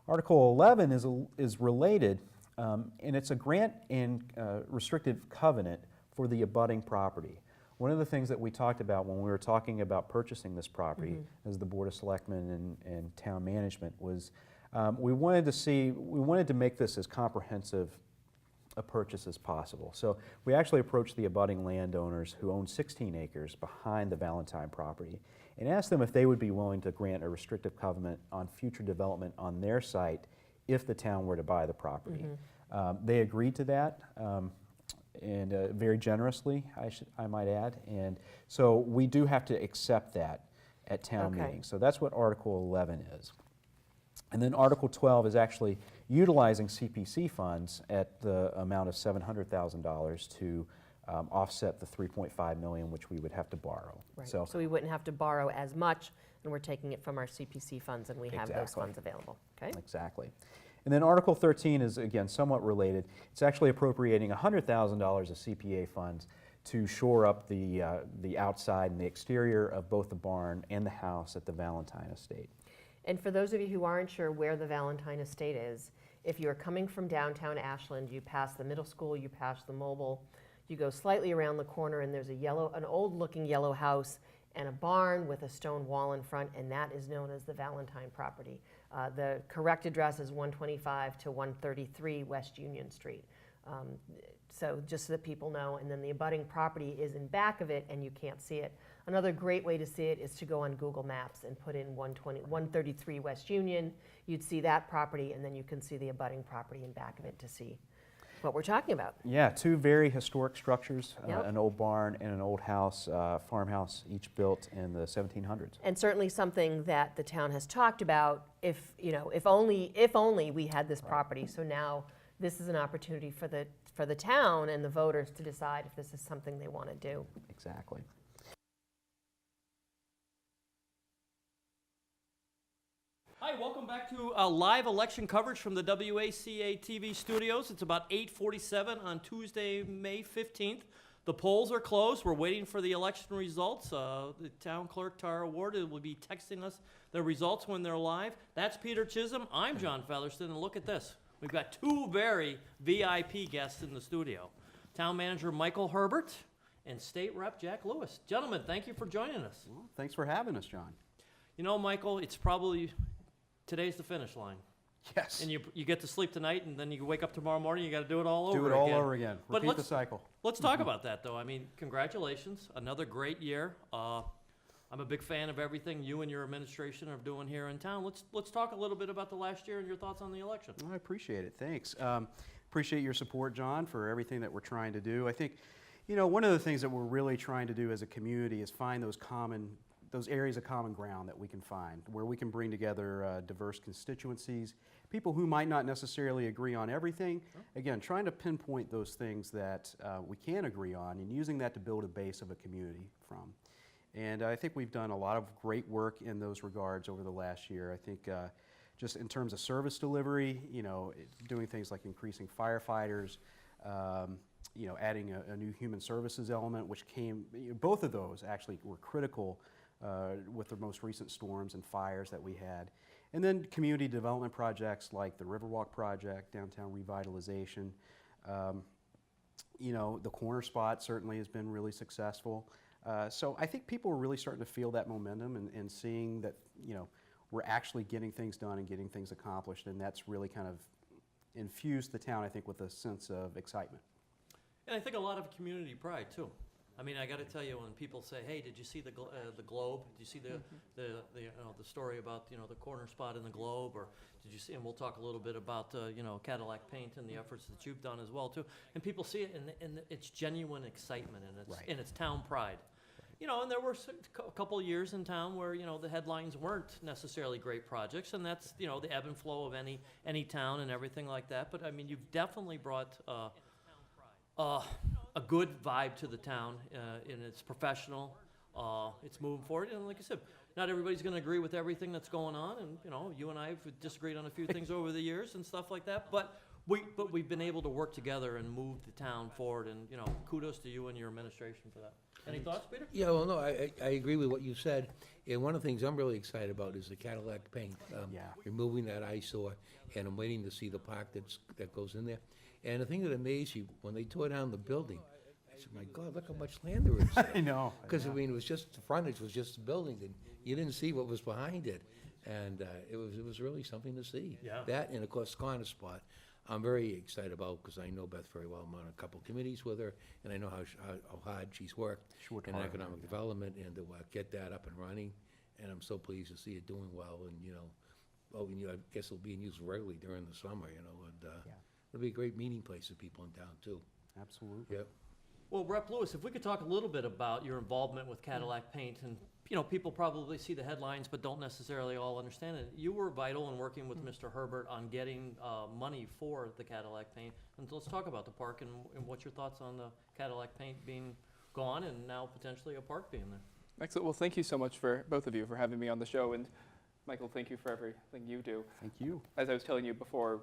Article 11 is related, and it's a grant and restrictive covenant for the abutting property. One of the things that we talked about when we were talking about purchasing this property as the Board of Selectmen and town management was We wanted to make this as comprehensive a purchase as possible. So we actually approached the abutting landowners who own 16 acres behind the Valentine property and asked them if they would be willing to grant a restrictive covenant on future development on their site if the town were to buy the property. They agreed to that, and very generously, I might add. And so we do have to accept that at town Okay. meeting. So that's what Article 11 is. And then Article 12 is actually utilizing CPC funds at the amount of $700,000 to offset the $3.5 million which we would have to borrow. Right. So we wouldn't have to borrow as much, and we're taking it from our CPC funds, and we have those Exactly. funds available. Okay. Exactly. And then Article 13 is, again, somewhat related. It's actually appropriating $100,000 of CPA funds to shore up the outside and the exterior of both the barn and the house at the Valentine estate. And for those of you who aren't sure where the Valentine Estate is, if you're coming from downtown Ashland, you pass the middle school, you pass the mobile, you go slightly around the corner, and there's an old-looking yellow house and a barn with a stone wall in front, and that is known as the Valentine property. The correct address is 125 to 133 West Union Street. So just so that people know, and then the abutting property is in back of it, and you can't see it. Another great way to see it is to go on Google Maps and put in 133 West Union. You'd see that property, and then you can see the abutting property in back of it to see what we're talking about. Yeah, two very historic structures, Yep. an old barn and an old house, farmhouse, each built in the 1700s. And certainly something that the town has talked about, if only we had this property. So now this is an opportunity for the town and the voters to decide if this is something they want to do. Exactly. Hi, welcome back to live election coverage from the WACA-TV studios. It's about 8:47 on Tuesday, May 15th. The polls are closed. We're waiting for the election results. The town clerk, Tara Ward, will be texting us the results when they're live. That's Peter Chisholm. I'm John Featherston, and look at this. We've got two very VIP guests in the studio. Town Manager Michael Herbert and State Rep Jack Lewis. Gentlemen, thank you for joining us. Well, thanks for having us, John. You know, Michael, it's probably today's the finish line. Yes. And you get to sleep tonight, and then you wake up tomorrow morning, you got to do it all over Do again. it all over again. But Repeat the cycle. Let's talk about that, though. I mean, congratulations. Another great year. I'm a big fan of everything you and your administration are doing here in town. Let's talk a little bit about the last year and your thoughts on the election. Well, I appreciate it. Thanks. Appreciate your support, John, for everything that we're trying to do. I think, one of the things that we're really trying to do as a community is find those areas of common ground that we can find, where we can bring together diverse constituencies, people who might not necessarily agree on everything. Again, trying to pinpoint those things that we can agree on and using that to build a base of a community from. And I think we've done a lot of great work in those regards over the last year. I think just in terms of service delivery, doing things like increasing firefighters, adding a new human services element, which both of those actually were critical with the most recent storms and fires that we had. And then community development projects like the Riverwalk project, downtown revitalization. The corner spot certainly has been really successful. So I think people are really starting to feel that momentum and seeing that, we're actually getting things done and getting things accomplished, and that's really kind of infused the town, I think, with a sense of excitement. And I think a lot of community pride, too. I mean, I got to tell you, when people say, "Hey, did you see the Globe? Did you see the story about the corner spot in the Globe?" Or did you see? And we'll talk a little bit about Cadillac Paint and the efforts that you've done as well too. And people see it, and it's genuine excitement, and it's town pride. And there were a couple of years in town where the headlines weren't necessarily great projects, and that's the ebb and flow of any town and everything like that. But I mean, you've definitely brought a good vibe to the town, and it's professional, it's moving forward, and like I said, not everybody's going to agree with everything that's going on, and you and I have disagreed on a few things over the years and stuff like that, but we've been able to work together and move the town forward, and kudos to you and your administration for that. Any thoughts, Peter? Yeah, well, no, I agree with what you said, and one of the things I'm really excited about is the Cadillac Paint. Removing that eyesore, and I'm waiting to see the park that goes in there. And the thing that amazed you, when they tore down the building, I said, my God, look how much land there is there. I know. Because, it was just, the frontage was just the building, and you didn't see what was behind it. And it was really something to see. Yeah. That, and of course, Corner Spot, I'm very excited about, because I know Beth very well. I'm on a couple committees with her, and I know how hard she's worked in economic development, and to get that up and running. And I'm so pleased to see it doing well, and, I guess it'll be in use regularly during the summer, and it'll be a great meeting place for people in town, too. Absolutely. Yep. Well, Rep. Lewis, if we could talk a little bit about your involvement with Cadillac Paint, and people probably see the headlines but don't necessarily all understand it. You were vital in working with Mr. Herbert on getting money for the Cadillac Paint. And let's talk about the park and what's your thoughts on the Cadillac Paint being gone and now potentially a park being there. Excellent. Well, thank you so much for both of you for having me on the show, and Michael, thank you for everything you do. Thank you. As I was telling you before,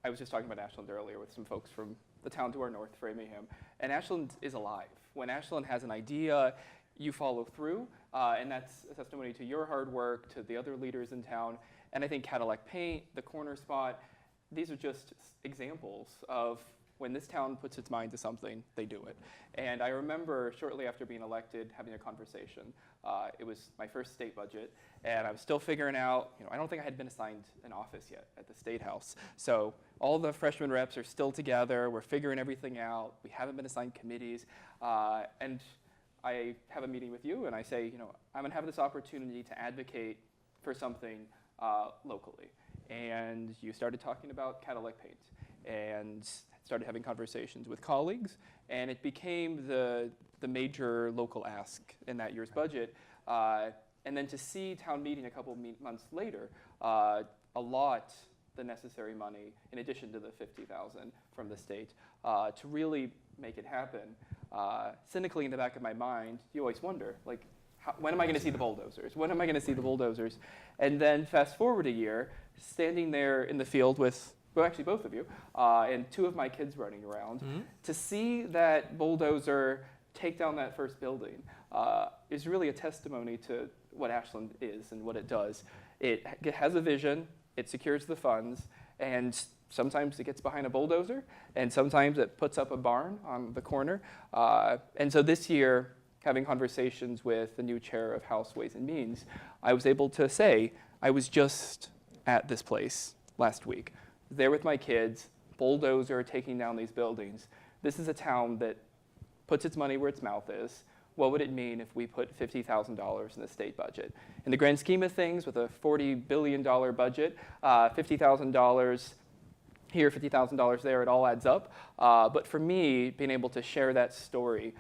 I was just talking about Ashland earlier with some folks from the town to our north, Framingham, and Ashland is alive. When Ashland has an idea, you follow through, and that's a testimony to your hard work, to the other leaders in town, and I think Cadillac Paint, the Corner Spot, these are just examples of when this town puts its mind to something, they do it. And I remember shortly after being elected having a conversation. It was my first state budget, and I was still figuring out, I don't think I had been assigned an office yet at the State House. So all the freshman reps are still together, we're figuring everything out, we haven't been assigned committees, and I have a meeting with you, and I say, I'm gonna have this opportunity to advocate for something locally. And you started talking about Cadillac Paint, and started having conversations with colleagues, and it became the major local ask in that year's budget. And then to see town meeting a couple months later, allot the necessary money, in addition to the $50,000 from the state, to really make it happen. Cynically in the back of my mind, you always wonder, when am I going to see the bulldozers? When am I going to see the bulldozers? And then fast forward a year, standing there in the field with, well, actually both of you, and two of my kids running around, to see that bulldozer take down that first building is really a testimony to what Ashland is and what it does. It has a vision, it secures the funds, and sometimes it gets behind a bulldozer, and sometimes it puts up a barn on the corner. And so this year, having conversations with the new chair of House Ways and Means, I was able to say, I was just at this place last week, there with my kids, bulldozer taking down these buildings. This is a town that puts its money where its mouth is. What would it mean if we put $50,000 in the state budget? In the grand scheme of things, with a $40 billion budget, $50,000 here, $50,000 there, it all adds up. But for me, being able to share that story,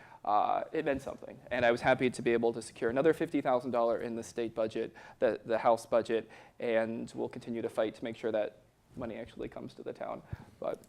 it meant something. And I was happy to be able to secure another $50,000 in the state budget, the House budget, and we'll continue to fight to make sure that money actually comes to the town. But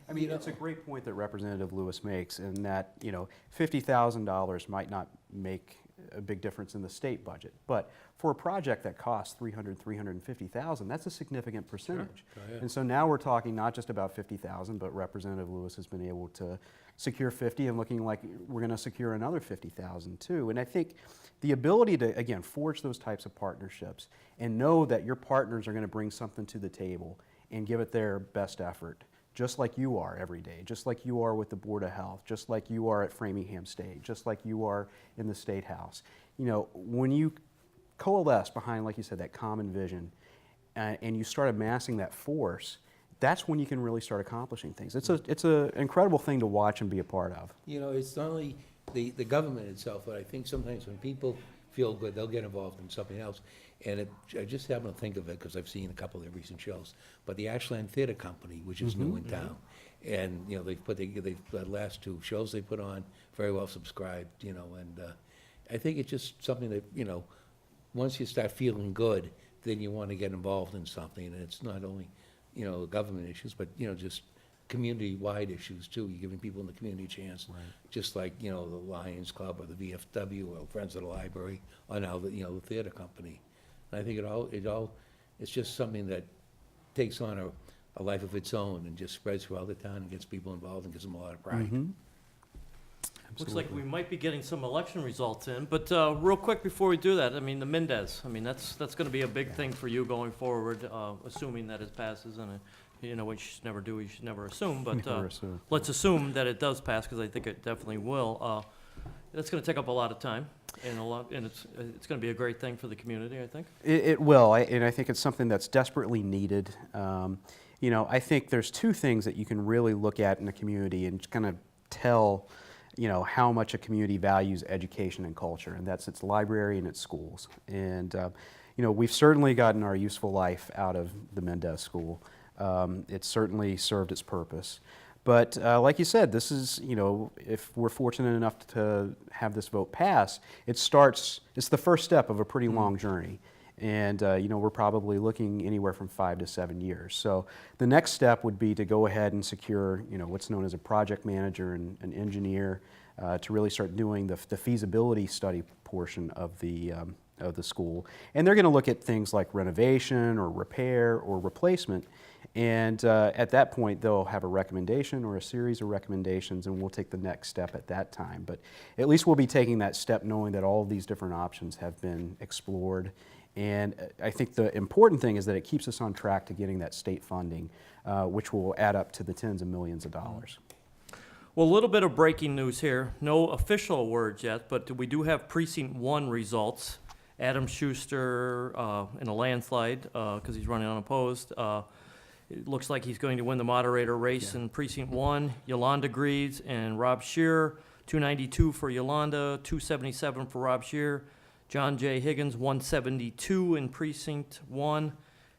I mean, it's a great point that Representative Lewis makes, in that, $50,000 might not make a big difference in the state budget, but for a project that costs $350,000, that's a significant percentage. Sure. Oh, yeah. And so now we're talking not just about $50,000, but Representative Lewis has been able to secure 50, and looking like we're going to secure another 50,000 too. And I think the ability to, again, forge those types of partnerships and know that your partners are going to bring something to the table and give it their best effort, just like you are every day, just like you are with the Board of Health, just like you are at Framingham State, just like you are in the State House. When you coalesce behind, like you said, that common vision, and you start amassing that force, that's when you can really start accomplishing things. It's an incredible thing to watch and be a part of. It's not only the government itself, but I think sometimes when people feel good, they'll get involved in something else. And I just happen to think of it because I've seen a couple of their recent shows. But the Ashland Theater Company, which is new in town, and the last two shows they put on, very well subscribed. And I think it's just something that once you start feeling good, then you want to get involved in something. And it's not only government issues, but just community-wide issues too. You're giving people in the community a chance, just like the Lions Club or the VFW or Friends of the Library, or now the theater company. And I think it's just something that takes on a life of its own and just spreads throughout the town and gets people involved and gives them a lot of pride. Looks like we might be getting some election results in, but real quick before we do that, the Mendez, that's going to be a big thing for you going forward, assuming that it passes, and what you should never do, you should never assume, but Never assume. let's assume that it does pass, because I think it definitely will. That's going to take up a lot of time, and it's going to be a great thing for the community, I think. It will, and I think it's something that's desperately needed. You know, I think there's two things that you can really look at in a community and kind of tell, you know, how much a community values education and culture, and that's its library and its schools. And, you know, we've certainly gotten our useful life out of the Mendez School. It's certainly served its purpose. But like you said, this is, you know, if we're fortunate enough to have this vote pass, it's the first step of a pretty long journey. And, you know, we're probably looking anywhere from 5 to 7 years. So the next step would be to go ahead and secure, you know, what's known as a project manager and an engineer to really start doing the feasibility study portion of the school. And they're going to look at things like renovation or repair or replacement. And at that point, they'll have a recommendation or a series of recommendations, and we'll take the next step at that time. But at least we'll be taking that step knowing that all of these different options have been explored. And I think the important thing is that it keeps us on track to getting that state funding, which will add up to the tens of millions of dollars. Well, a little bit of breaking news here. No official words yet, but we do have Precinct 1 results. Adam Schuster in a landslide because he's running unopposed. It looks like he's going to win the moderator race in Precinct 1. Yolanda Greaves and Rob Shear, 292 for Yolanda, 277 for Rob Shear. John J. Higgins, 172 in Precinct 1.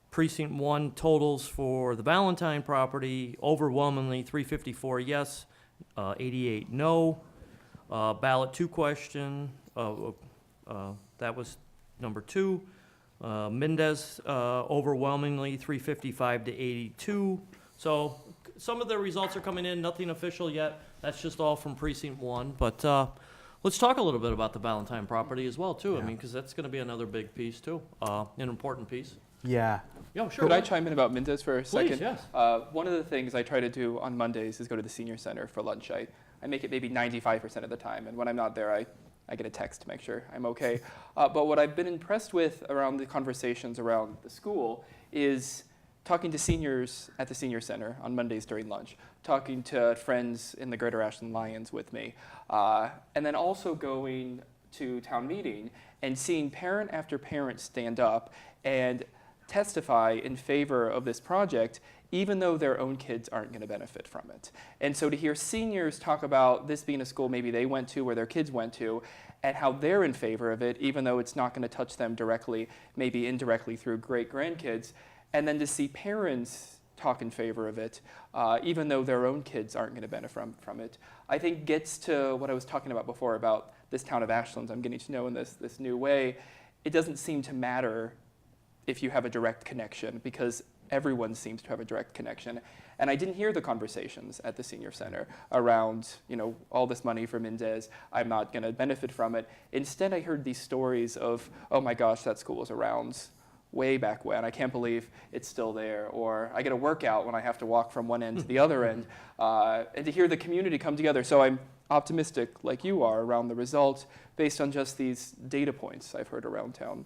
Precinct 1 totals for the Valentine property, overwhelmingly 354 yes, 88 no. Ballot 2 question, that was number 2. Mendez, overwhelmingly 355 to 82. So some of the results are coming in, nothing official yet. That's just all from Precinct 1. But let's talk a little bit about the Valentine property as well, too. I mean, because that's going to be another big piece, too, an important piece. Yeah. Yeah, sure. Could I chime in about Mendez for a second? yes. One of the things I try to do on Mondays is go to the senior center for lunch. I make it maybe 95% of the time, and when I'm not there, I get a text to make sure I'm okay. But what I've been impressed with around the conversations around the school is talking to seniors at the senior center on Mondays during lunch, talking to friends in the Greater Ashland Lions with me, and then also going to town meeting and seeing parent after parent stand up and testify in favor of this project, even though their own kids aren't going to benefit from it. And so to hear seniors talk about this being a school maybe they went to or their kids went to, and how they're in favor of it, even though it's not going to touch them directly, maybe indirectly through great-grandkids, and then to see parents talk in favor of it, even though their own kids aren't going to benefit from it, I think gets to what I was talking about before about this town of Ashland I'm getting to know in this new way. It doesn't seem to matter if you have a direct connection, because everyone seems to have a direct connection. And I didn't hear the conversations at the senior center around, you know, all this money for Mendez, I'm not going to benefit from it. Instead, I heard these stories of, oh my gosh, that school was around way back when. I can't believe it's still there. Or I get a workout when I have to walk from one end to the other end. And to hear the community come together. So I'm optimistic, like you are, around the result based on just these data points I've heard around town.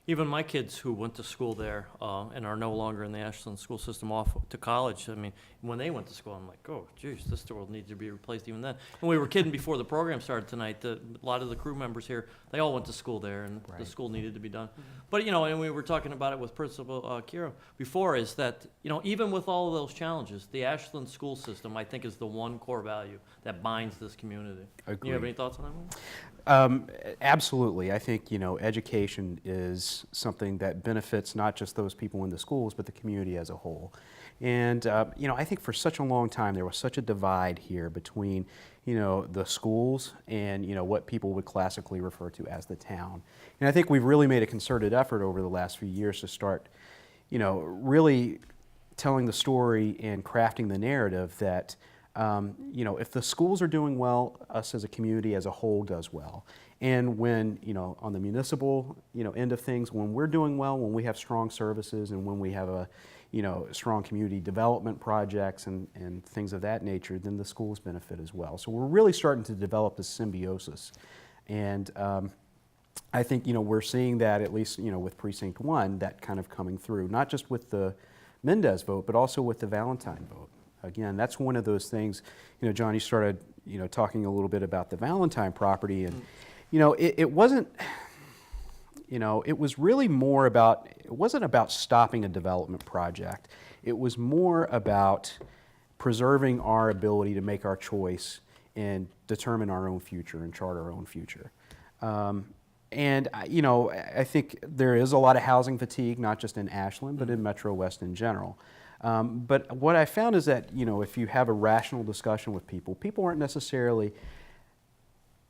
Even my kids who went to school there and are no longer in the Ashland school system off to college, I mean, when they went to school, I'm like, oh, geez, this store needs to be replaced even then. And we were kidding before the program started tonight, a lot of the crew members here, they all went to school there, and the school needed to be done. But, you know, and we were talking about it with Principal Kira before, is that, you know, even with all of those challenges, the Ashland school system, I think, is the one core value that binds this community. Agreed. You have any thoughts on that one? Absolutely. I think, you know, education is something that benefits not just those people in the schools, but the community as a whole. And, you know, I think for such a long time there was such a divide here between, you know, the schools and, you know, what people would classically refer to as the town. And I think we've really made a concerted effort over the last few years to start, you know, really telling the story and crafting the narrative that, you know, if the schools are doing well, us as a community as a whole does well. And when, you know, on the municipal, you know, end of things, when we're doing well, when we have strong services and when we have a, you know, strong community development projects and things of that nature, then the schools benefit as well. So we're really starting to develop this symbiosis. And I think, you know, we're seeing that, at least, you know, with Precinct 1, that kind of coming through, not just with the Mendez vote, but also with the Valentine vote. Again, that's one of those things, you know, John, you started you know, talking a little bit about the Valentine property, and you know, it wasn't, you know, it was really more about, it wasn't about stopping a development project. It was more about preserving our ability to make our choice and determine our own future and chart our own future. You know, I think there is a lot of housing fatigue, not just in Ashland, but in Metro West in general. But what I found is that, you know, if you have a rational discussion with people, people aren't necessarily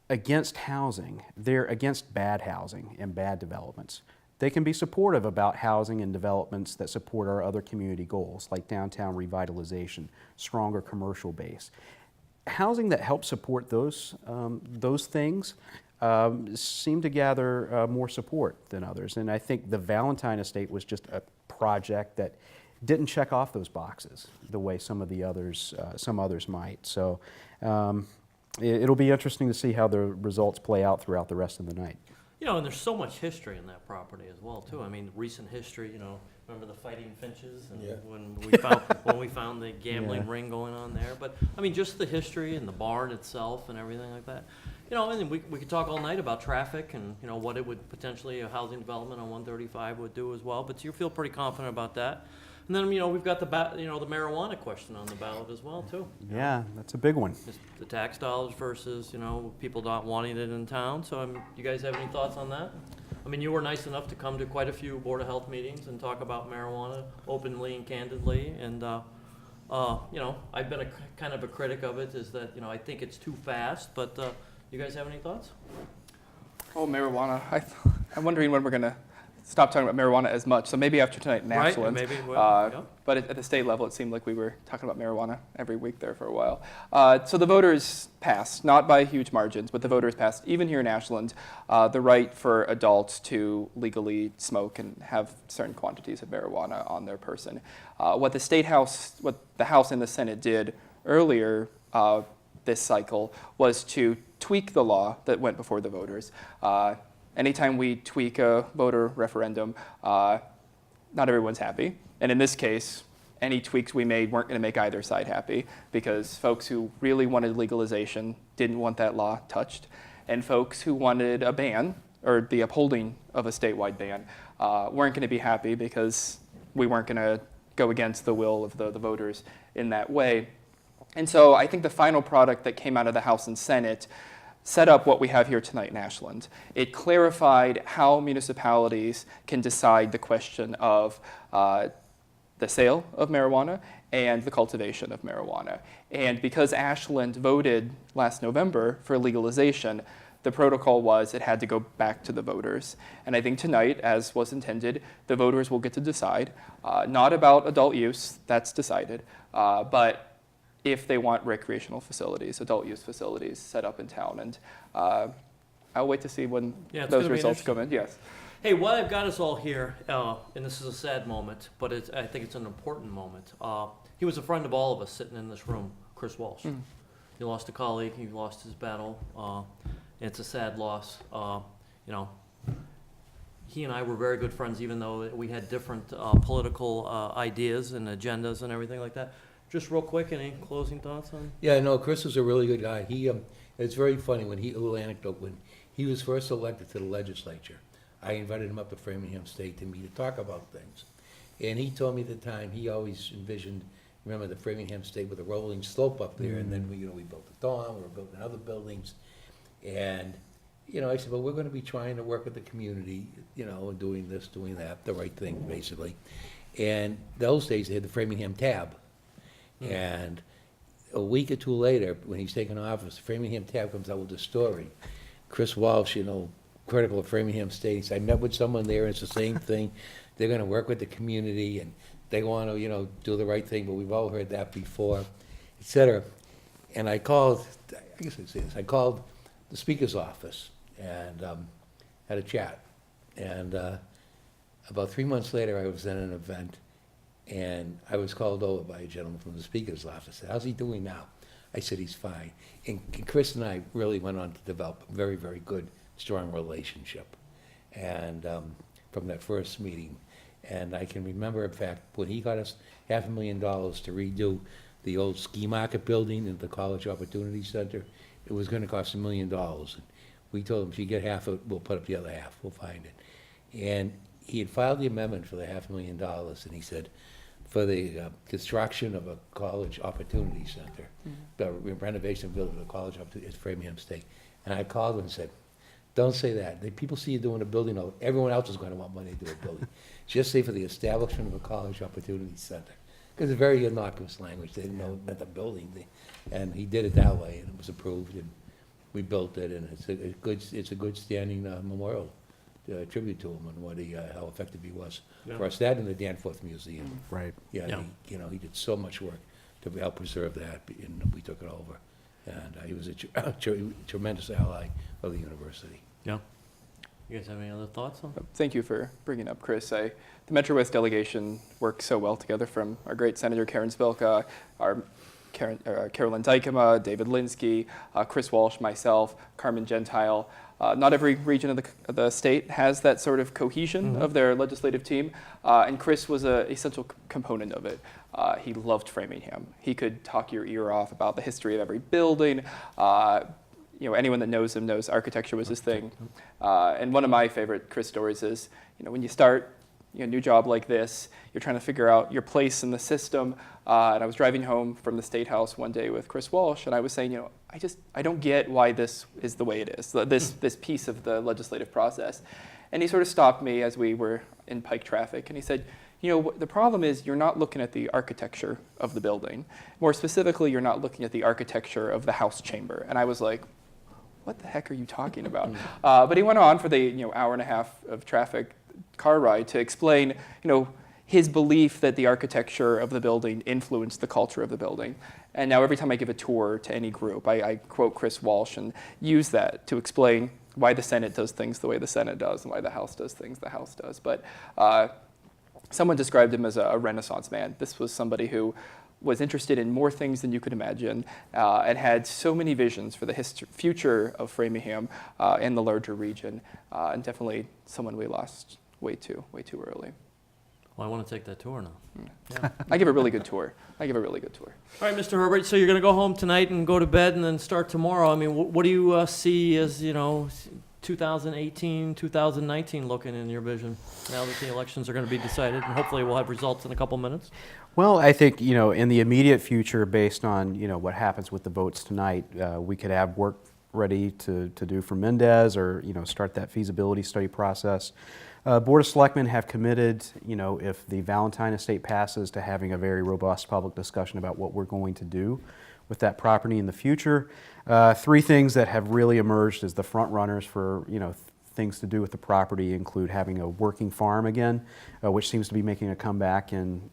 against housing. They're against bad housing and bad developments. They can be supportive about housing and developments that support our other community goals, like downtown revitalization, stronger commercial base. Housing that helps support those things seem to gather more support than others. And I think the Valentine Estate was just a project that didn't check off those boxes the way some of the others, some others might. So it'll be interesting to see how the results play out throughout the rest of the night. You know, and there's so much history in that property as well, too. I mean, recent history, you know, remember the Fighting Finches? And when we found the gambling ring going on there. But, I mean, just the history and the barn itself and everything like that. You know, and then we could talk all night about traffic and, you know, what it would potentially, a housing development on 135 would do as well. But you feel pretty confident about that. And then, you know, we've got the marijuana question on the ballot as well, too. Yeah, that's a big one. Just the tax dollars versus, you know, people not wanting it in town. So, you guys have any thoughts on that? I mean, you were nice enough to come to quite a few Board of Health meetings and talk about marijuana openly and candidly. And, you know, I've been kind of a critic of it, is that, you know, I think it's too fast. But you guys have any thoughts? Oh, marijuana. I'm wondering when we're going to stop talking about marijuana as much. So maybe after tonight in Ashland. Right, maybe. But at the state level, it seemed like we were talking about marijuana every week there for a while. So the voters passed, not by huge margins, but the voters passed, even here in Ashland, the right for adults to legally smoke and have certain quantities of marijuana on their person. What the House and the Senate did earlier this cycle was to tweak the law that went before the voters. Anytime we tweak a voter referendum, not everyone's happy. And in this case, any tweaks we made weren't going to make either side happy, because folks who really wanted legalization didn't want that law touched. And folks who wanted a ban, or the upholding of a statewide ban, weren't going to be happy because we weren't going to go against the will of the voters in that way. And so I think the final product that came out of the House and Senate set up what we have here tonight in Ashland. It clarified how municipalities can decide the question of the sale of marijuana and the cultivation of marijuana. And because Ashland voted last November for legalization, the protocol was it had to go back to the voters. And I think tonight, as was intended, the voters will get to decide, not about adult use, that's decided, but if they want recreational facilities, adult use facilities set up in town. And I'll wait to see when those results come in. Yes. Hey, what I've got us all here, and this is a sad moment, but I think it's an important moment. He was a friend of all of us sitting in this room, Chris Walsh. He lost a colleague, he lost his battle. It's a sad loss. You know, he and I were very good friends, even though we had different political ideas and agendas and everything like that. Just real quick, any closing thoughts on? Yeah, no, Chris is a really good guy. It's very funny, a little anecdote, when he was first elected to the legislature, I invited him up to Framingham State to meet to talk about things. And he told me at the time, he always envisioned, remember the Framingham State with a rolling slope up there, and then we built the Dawn, we were building other buildings. And, I said, well, we're gonna be trying to work with the community, and doing this, doing that, the right thing, basically. And those days, they had the Framingham Tab. And a week or two later, when he's taken office, the Framingham Tab comes out with a story. Chris Walsh, critical of Framingham State, he said, I met with someone there, and it's the same thing. They're gonna work with the community, and they wanna, do the right thing, but we've all heard that before, et cetera. And I called, I guess I'd say this, I called the Speaker's office and had a chat. And about 3 months later, I was at an event, and I was called over by a gentleman from the Speaker's office. I said, how's he doing now? I said, he's fine. And Chris and I really went on to develop a very, very good, strong relationship. And from that first meeting. And I can remember, in fact, when he got us $500,000 to redo the old ski market building at the College Opportunity Center. It was gonna cost $1 million. And we told him, if you get half of it, we'll put up the other half, we'll find it. And he had filed the amendment for the $500,000, and he said, for the construction of a College Opportunity Center, the renovation building of the College Opportunity at Framingham State. And I called him and said, don't say that. The people see you doing a building, everyone else is gonna want money to do a building. Just say for the establishment of a College Opportunity Center. Because it's very innocuous language, they didn't know that the building, and he did it that way, and it was approved, and we built it, and it's a good standing memorial tribute to him and what how effective he was for us. That and the Danforth Museum. Right. Yeah, Yeah. he did so much work to help preserve that, and we took it over. And he was a tremendous ally of the university. Yeah. You guys have any other thoughts on? Thank you for bringing up Chris. The Metro West delegation works so well together, from our great Senator Karen Spilka, our Carolyn Dykema, David Linsky, Chris Walsh, myself, Carmen Gentile. Not every region of the state has that sort of cohesion of their legislative team, and Chris was an essential component of it. He loved Framingham. He could talk your ear off about the history of every building. Anyone that knows him knows architecture was his thing. And one of my favorite Chris stories is, when you start a new job like this, you're trying to figure out your place in the system. And I was driving home from the State House one day with Chris Walsh, and I was saying, I don't get why this is the way it is, this piece of the legislative process. And he sort of stopped me as we were in Pike traffic, and he said, the problem is you're not looking at the architecture of the building. More specifically, you're not looking at the architecture of the House chamber. And I was like, what the heck are you talking about? But he went on for the hour and a half of traffic car ride to explain his belief that the architecture of the building influenced the culture of the building. And now every time I give a tour to any group, I quote Chris Walsh and use that to explain why the Senate does things the way the Senate does and why the House does things the House does. But someone described him as a Renaissance man. This was somebody who was interested in more things than you could imagine, and had so many visions for the future of Framingham and the larger region, and definitely someone we lost way too early. Well, I want to take that tour now. Yeah. I give a really good tour. All right, Mr. Herbert, so you're going to go home tonight and go to bed and then start tomorrow. I mean, what do you see as, 2018, 2019 looking in your vision now that the elections are going to be decided, and hopefully we'll have results in a couple minutes? Well, I think, in the immediate future, based on, what happens with the votes tonight, we could have work ready to do for Mendez, or, start that feasibility study process. Board of Selectmen have committed, if the Valentine estate passes, to having a very robust public discussion about what we're going to do with that property in the future. Three things that have really emerged as the front runners for, things to do with the property include having a working farm again, which seems to be making a comeback in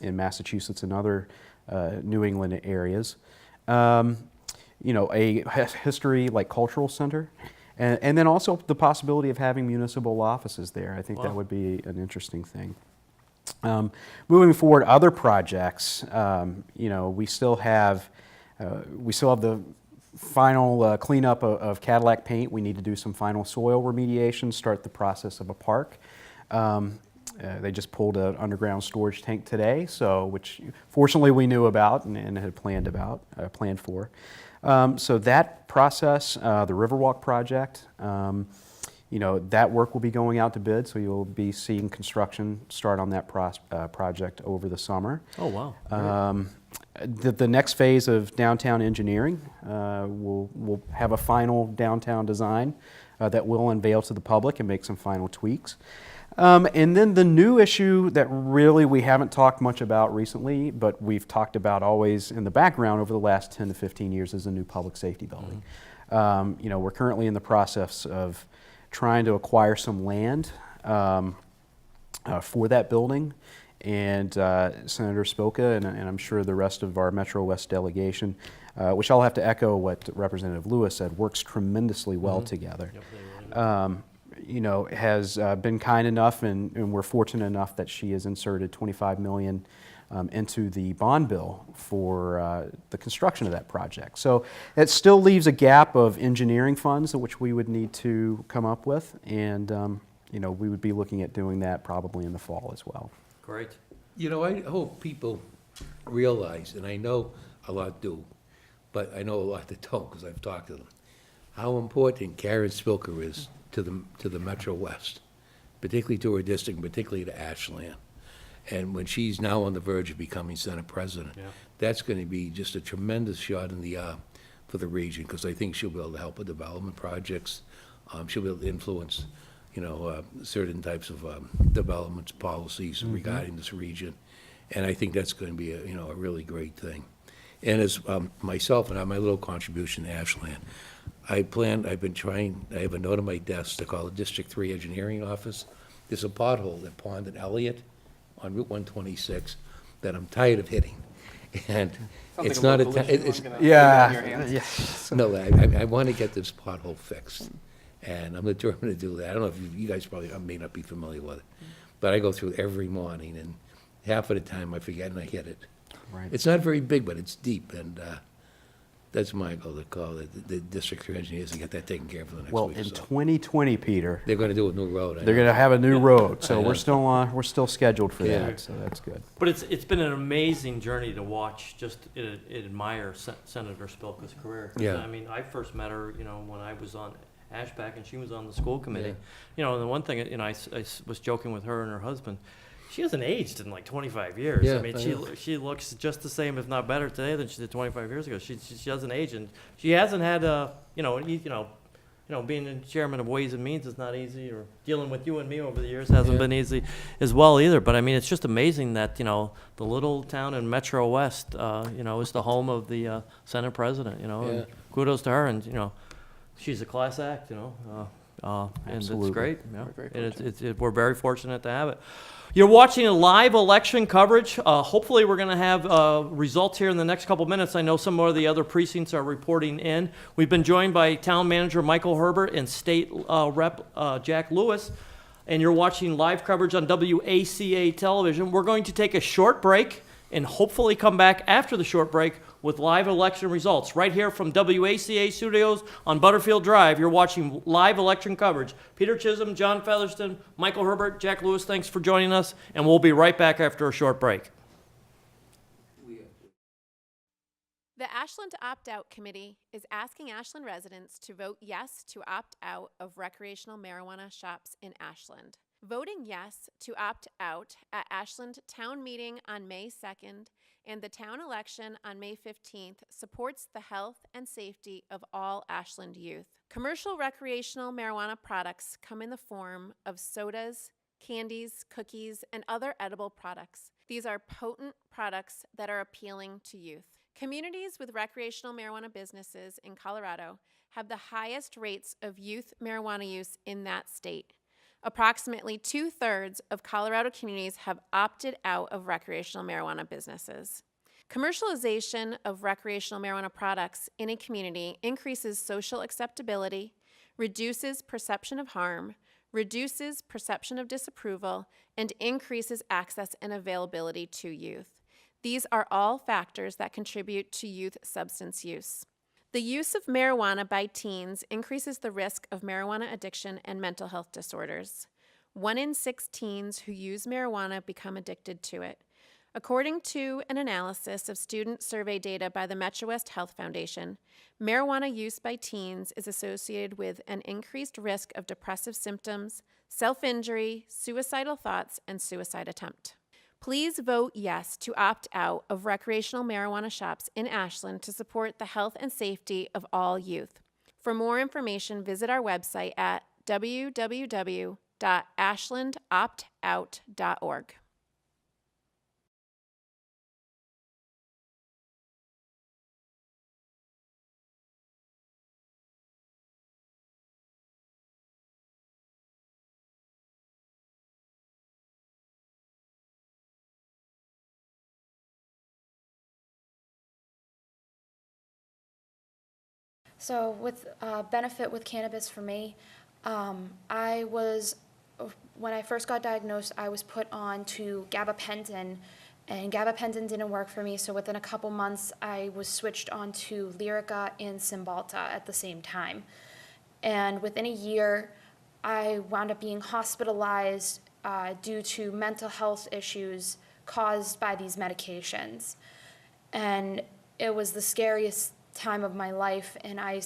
Massachusetts and other New England areas. A history like cultural center. And then also the possibility of having municipal offices there. I think that would be an interesting thing. Moving forward, other projects, we still have the final cleanup of Cadillac paint. We need to do some final soil remediation, start the process of a park. They just pulled an underground storage tank today, which fortunately we knew about and had planned for. So that process, the Riverwalk project, that work will be going out to bid, so you'll be seeing construction start on that project over the summer. Oh, wow. The next phase of downtown engineering, we'll have a final downtown design that we'll unveil to the public and make some final tweaks. And then the new issue that really we haven't talked much about recently, but we've talked about always in the background over the last 10 to 15 years, is a new public safety building. We're currently in the process of trying to acquire some land for that building. And Senator Spilka, and I'm sure the rest of our Metro West delegation, which I'll have to echo what Representative Lewis said, works tremendously well together. Has been kind enough, and we're fortunate enough that she has inserted $25 million into the bond bill for the construction of that project. So it still leaves a gap of engineering funds which we would need to come up with, and we would be looking at doing that probably in the fall as well. Great. I hope people realize, and I know a lot do, but I know a lot that don't, because I've talked to them, how important Karen Spilker is to the Metro West, particularly to her district, and particularly to Ashland. And when she's now on the verge of becoming Senate President, that's going to be just a tremendous shot in the arm for the region, because I think she'll be able to help with development projects. She'll be able to influence, certain types of development policies regarding this region. And I think that's going to be a really great thing. And as myself and my little contribution to Ashland, I have a note on my desk to call the District 3 Engineering Office. There's a pothole at Pond and Elliott on Route 126 that I'm tired of hitting. And Sounds it's like not a, local ta- issue. it's, I'm gonna put it on your hands. no, I want to get this pothole fixed, and I'm determined to do that. I don't know if you guys probably may not be familiar with it, but I go through it every morning, and half of the time I forget and I hit it. Right. It's not very big, but it's deep, and that's my goal, to call the District 3 engineers and get that taken care of for the next Well, week. in So 2020, Peter, they're going to do a new road. I they're know. going to have a new road, so I know. we're still scheduled for Yeah. that, so that's good. But it's been an amazing journey to watch, just admire Senator Spilka's career. 'Cause, Yeah. I mean, I first met her, when I was on Ashback and she was on the school committee. Yeah. And the one thing, I was joking with her and her husband, she hasn't aged in like 25 years. Yeah, I mean, I know. she looks just the same, if not better today than she did 25 years ago. She doesn't age, and she hasn't had being the chairman of Ways and Means is not easy, or dealing with you and me over the years hasn't Yeah. been easy as well either. But I mean, it's just amazing that the little town in Metro West, is the home of the Senate President. Yeah. And kudos to her, and she's a class act. And Absolutely. it's great. We're very And we're very fortunate to have it. You're watching a live election coverage. Hopefully, we're going to have results here in the next couple minutes. I know some more of the other precincts are reporting in. We've been joined by Town Manager Michael Herbert and State Rep Jack Lewis, and you're watching live coverage on WACA television. We're going to take a short break and hopefully come back after the short break with live election results. Right here from WACA Studios on Butterfield Drive, you're watching live election coverage. Peter Chisholm, John Featherston, Michael Herbert, Jack Lewis, thanks for joining us, and we'll be right back after a short break. The Ashland Opt-Out Committee is asking Ashland residents to vote yes to opt out of recreational marijuana shops in Ashland. Voting yes to opt out at Ashland Town Meeting on May 2nd and the town election on May 15th supports the health and safety of all Ashland youth. Commercial recreational marijuana products come in the form of sodas, candies, cookies, and other edible products. These are potent products that are appealing to youth. Communities with recreational marijuana businesses in Colorado have the highest rates of youth marijuana use in that state. Approximately 2/3 of Colorado communities have opted out of recreational marijuana businesses. Commercialization of recreational marijuana products in a community increases social acceptability, reduces perception of harm, reduces perception of disapproval, and increases access and availability to youth. These are all factors that contribute to youth substance use. The use of marijuana by teens increases the risk of marijuana addiction and mental health disorders. 1 in 6 teens who use marijuana become addicted to it. According to an analysis of student survey data by the Metro West Health Foundation, marijuana use by teens is associated with an increased risk of depressive symptoms, self-injury, suicidal thoughts, and suicide attempt. Please vote yes to opt out of recreational marijuana shops in Ashland to support the health and safety of all youth. For more information, visit our website at www.ashlandoptout.org. So with benefit with cannabis for me, when I first got diagnosed, I was put on to gabapentin, and gabapentin didn't work for me. So within a couple months, I was switched on to Lyrica and Cymbalta at the same time. And within a year, I wound up being hospitalized due to mental health issues caused by these medications. And it was the scariest time of my life, and I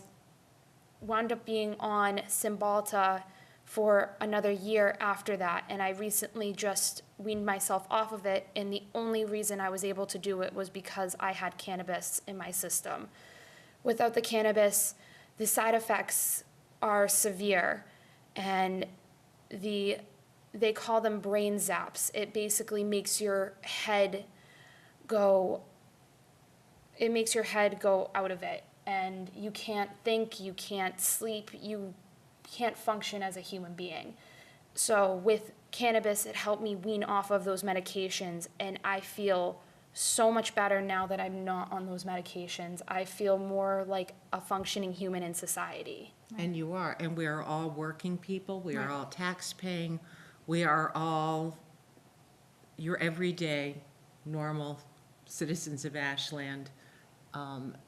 wound up being on Cymbalta for another year after that, and I recently just weaned myself off of it, and the only reason I was able to do it was because I had cannabis in my system. Without the cannabis, the side effects are severe, and they call them brain zaps. It basically makes your head go out of it, and you can't think, you can't sleep, you can't function as a human being. So with cannabis, it helped me wean off of those medications, and I feel so much better now that I'm not on those medications. I feel more like a functioning human in society. And you are, and we are all working people, we are all tax-paying, we are all your everyday, normal citizens of Ashland.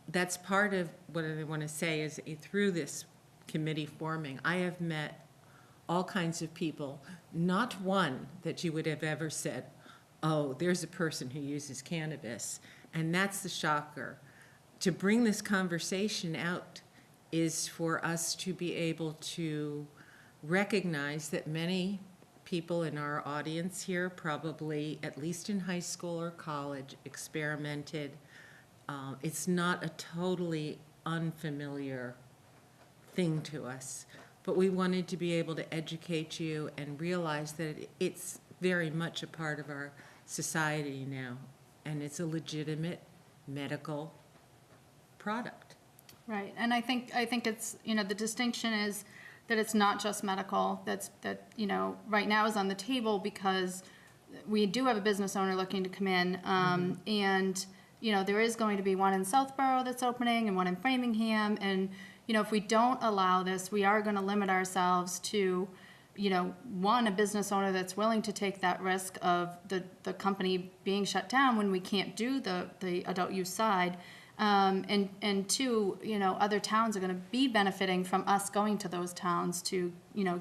That's part of what I want to say is through this committee forming, I have met all kinds of people, not one that you would have ever said, oh, there's a person who uses cannabis. And that's the shocker. To bring this conversation out is for us to be able to recognize that many people in our audience here probably, at least in high school or college, experimented. It's not a totally unfamiliar thing to us, but we wanted to be able to educate you and realize that it's very much a part of our society now, and it's a legitimate medical product. Right, and I think it's, the distinction is that it's not just medical, that right now is on the table because we do have a business owner looking to come in, and there is going to be one in Southborough that's opening and one in Framingham, and if we don't allow this, we are going to limit ourselves to, one, a business owner that's willing to take that risk of the company being shut down when we can't do the adult use side, and two, other towns are going to be benefiting from us going to those towns to,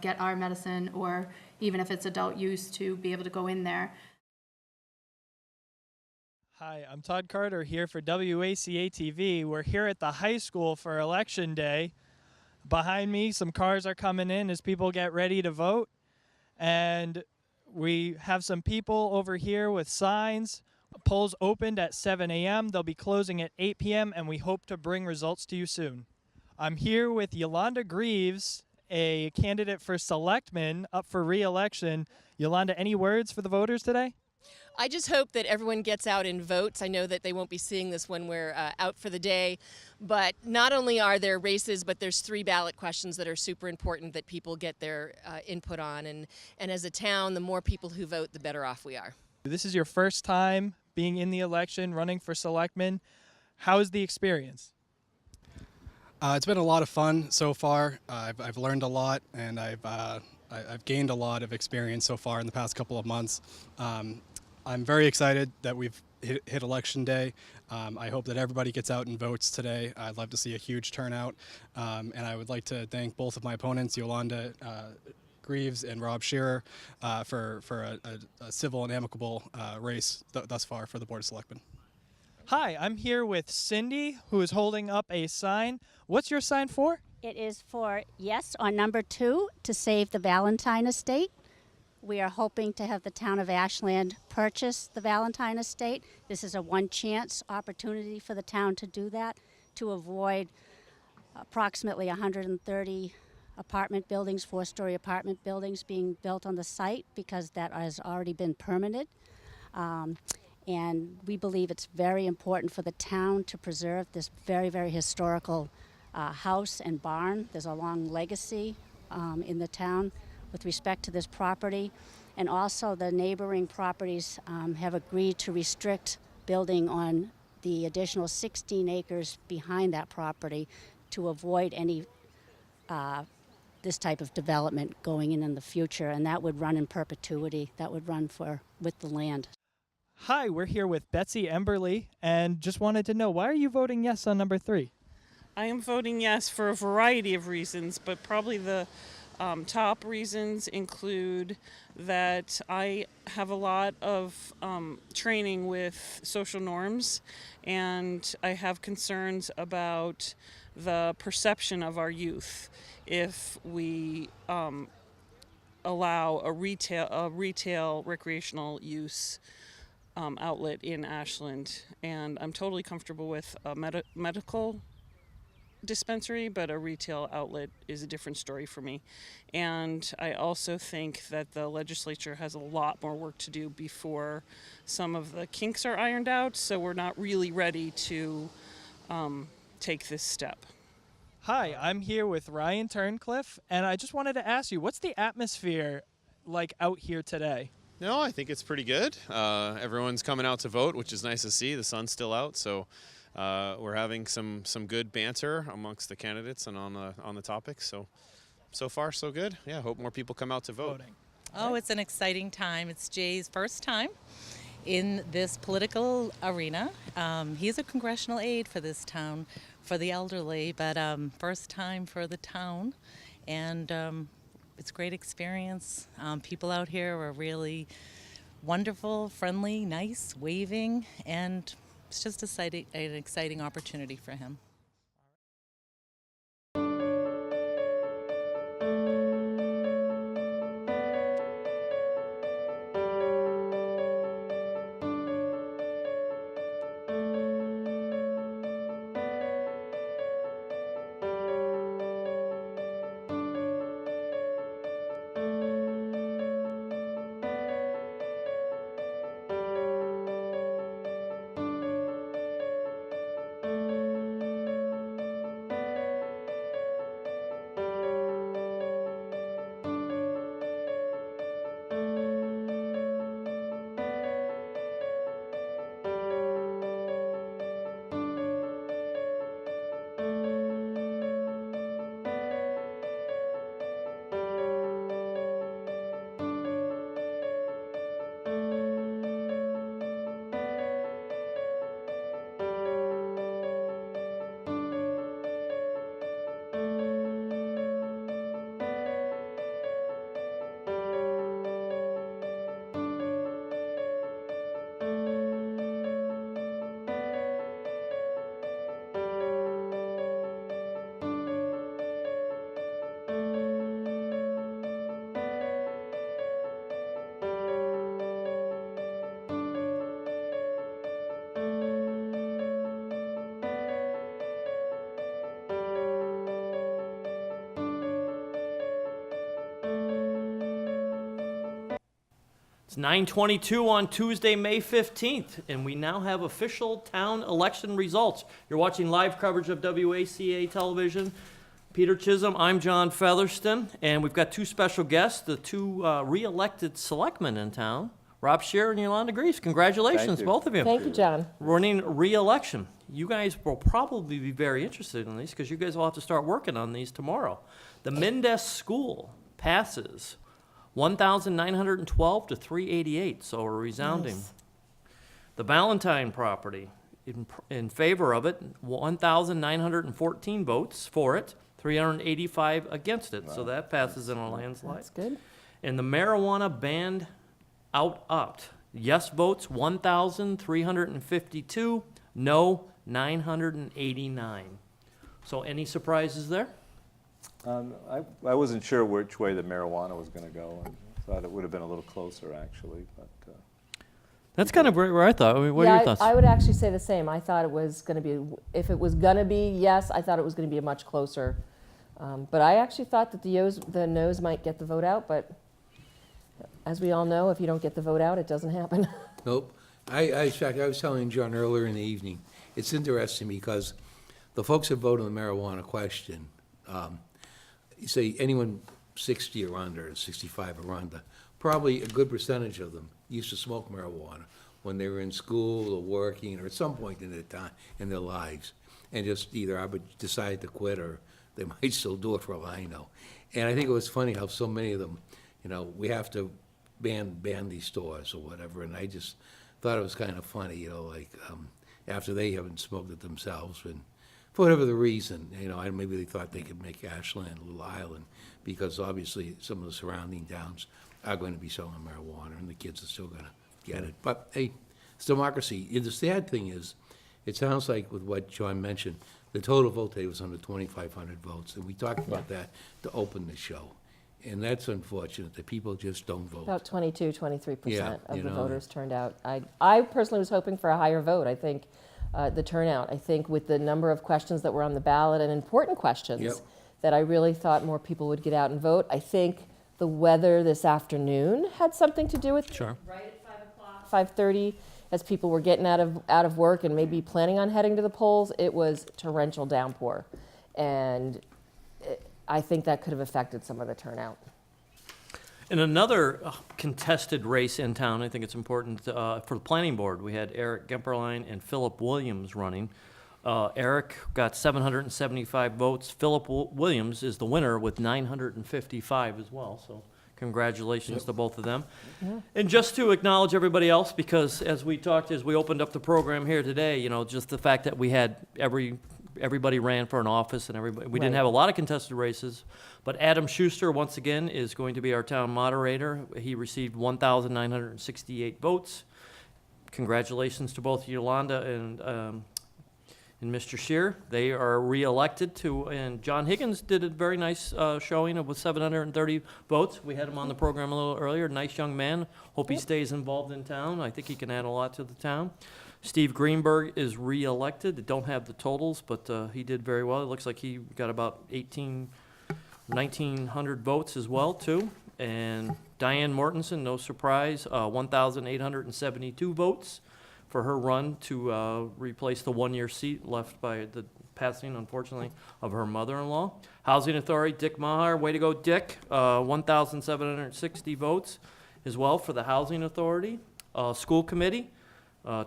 get our medicine, or even if it's adult use, to be able to go in there. Hi, I'm Todd Carter here for WACA-TV. We're here at the high school for Election Day. Behind me, some cars are coming in as people get ready to vote. And we have some people over here with signs. Polls opened at 7 a.m. They'll be closing at 8 p.m. and we hope to bring results to you soon. I'm here with Yolanda Greaves, a candidate for selectman up for re-election. Yolanda, any words for the voters today? I just hope that everyone gets out and votes. I know that they won't be seeing this when we're out for the day, but not only are there races, but there's 3 ballot questions that are super important that people get their input on. And as a town, the more people who vote, the better off we are. This is your first time being in the election, running for selectman. How is the experience? It's been a lot of fun so far. I've learned a lot, and I've gained a lot of experience so far in the past couple of months. I'm very excited that we've hit election day. I hope that everybody gets out and votes today. I'd love to see a huge turnout. And I would like to thank both of my opponents, Yolanda Greaves and Rob Shearer, for a civil and amicable race thus far for the Board of Selectmen. Hi, I'm here with Cindy, who is holding up a sign. What's your sign for? It is for yes on number 2 to save the Valentine estate. We are hoping to have the town of Ashland purchase the Valentine estate. This is a one-chance opportunity for the town to do that, to avoid approximately 130 apartment buildings, 4-story apartment buildings being built on the site, because that has already been permitted. And we believe it's very important for the town to preserve this very, very historical house and barn. There's a long legacy in the town with respect to this property, and also the neighboring properties have agreed to restrict building on the additional 16 acres behind that property to avoid any this type of development going in the future, and that would run in perpetuity. That would run with the land. Hi, we're here with Betsy Emberly, and just wanted to know, why are you voting yes on number 3? I am voting yes for a variety of reasons, but probably the Top reasons include that I have a lot of training with social norms, and I have concerns about the perception of our youth if we allow a retail recreational use outlet in Ashland. And I'm totally comfortable with a medical dispensary, but a retail outlet is a different story for me. And I also think that the legislature has a lot more work to do before some of the kinks are ironed out, so we're not really ready to take this step. Hi, I'm here with Ryan Turncliffe, and I just wanted to ask you, what's the atmosphere like out here today? No, I think it's pretty good. Everyone's coming out to vote, which is nice to see. The sun's still out, so we're having some good banter amongst the candidates and on the topics. So far, so good. Yeah, hope more people come out to vote. Oh, it's an exciting time. It's Jay's first time in this political arena. He's a congressional aide for this town, for the elderly, but first time for the town, and it's a great experience. People out here are really wonderful, friendly, nice, waving, and it's just an exciting opportunity for him. It's 9:22 on Tuesday, May 15th, and we now have official town election results. You're watching live coverage of WACA television. Peter Chisholm, I'm John Featherston, and we've got two special guests, the two re-elected selectmen in town, Rob Scheer and Yolanda Greaves. Congratulations, both of you. Thank you, John. Running re-election. You guys will probably be very interested in these because you guys will have to start working on these tomorrow. The Mendez School passes 1,912 to 388, so a resounding. Nice. The Valentine property, in favor of it, 1,914 votes for it, 385 against it, so that passes in a landslide. That's good. And the marijuana ban opt. Yes votes, 1,352, no, 989. So any surprises there? I wasn't sure which way the marijuana was going to go. I thought it would have been a little closer, actually. But That's kind of where I thought. I mean, what are your thoughts? I would actually say the same. I thought it was going to be, if it was going to be yes, I thought it was going to be a much closer. But I actually thought that the no's might get the vote out, but as we all know, if you don't get the vote out, it doesn't happen. Nope. In fact, I was telling John earlier in the evening, it's interesting because the folks that vote on the marijuana question, you say anyone 60 or under, 65 or under, probably a good percentage of them used to smoke marijuana when they were in school or working or at some point in their time, in their lives, and just either decided to quit or they might still do it for all I know. And I think it was funny how so many of them, we have to ban these stores or whatever, and I just thought it was kind of funny, like after they haven't smoked it themselves, and for whatever the reason, maybe they thought they could make Ashland a little island, because obviously some of the surrounding towns are going to be selling marijuana, and the kids are still going to get it. But hey, it's democracy. The sad thing is, it sounds like with what John mentioned, the total vote today was under 2,500 votes, and we talked about that to open the show. And that's unfortunate, that people just don't vote. About 22, 23% Yeah, of you the know. voters turned out. I personally was hoping for a higher vote. I think the turnout, I think with the number of questions that were on the ballot, and important questions, Yep. that I really thought more people would get out and vote. I think the weather this afternoon had something to do with it. Sure. Right at 5 o'clock, 5:30, as people were getting out of work and maybe planning on heading to the polls, it was torrential downpour. And I think that could have affected some of the turnout. In another contested race in town, I think it's important for the planning board. We had Eric Gemperlein and Philip Williams running. Eric got 775 votes. Philip Williams is the winner with 955 as well. So congratulations to both of them. Yeah. And just to acknowledge everybody else, because as we opened up the program here today, just the fact that we had everybody ran for an office, and we didn't Right. have a lot of contested races, but Adam Schuster, once again, is going to be our town moderator. He received 1,968 votes. Congratulations to both Yolanda and Mr. Scheer. They are re-elected and John Higgins did a very nice showing with 730 votes. We had him on the program a little earlier. Nice young man. Hope he stays involved in town. I think he can add a lot to the town. Steve Greenberg is re-elected. Don't have the totals, but he did very well. It looks like he got about 1,900 votes as well, too. And Diane Mortensen, no surprise, 1,872 votes for her run to replace the one-year seat left by the passing, unfortunately, of her mother-in-law. Housing Authority, Dick Maher, way to go, Dick, 1,760 votes as well for the Housing Authority. School Committee,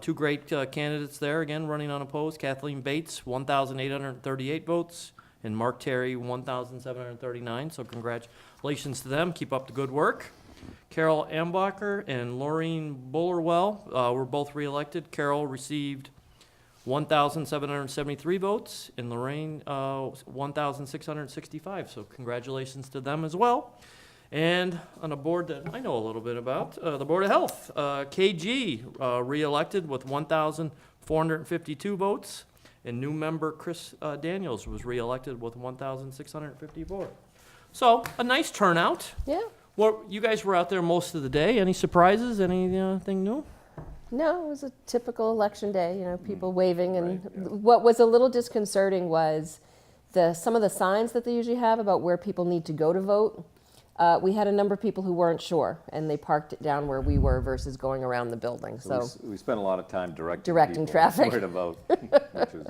two great candidates there, again, running unopposed. Kathleen Bates, 1,838 votes, and Mark Terry, 1,739. So congratulations to them. Keep up the good work. Carol Ambacher and Laureen Bullerwell were both reelected. Carol received 1,773 votes, and Lorraine 1,665. So congratulations to them as well. And on a board that I know a little bit about, the Board of Health, KG reelected with 1,452 votes, and new member Chris Daniels was reelected with 1,654. So a nice turnout. Yeah. Well, you guys were out there most of the day. Any surprises? Anything new? No, it was a typical election day, people waving. And what was a little disconcerting was some of the signs that they usually have about where people need to go to vote. We had a number of people who weren't sure, and they parked it down where we were versus going around the building. So we spent a lot of time directing people traffic. where to vote, which is,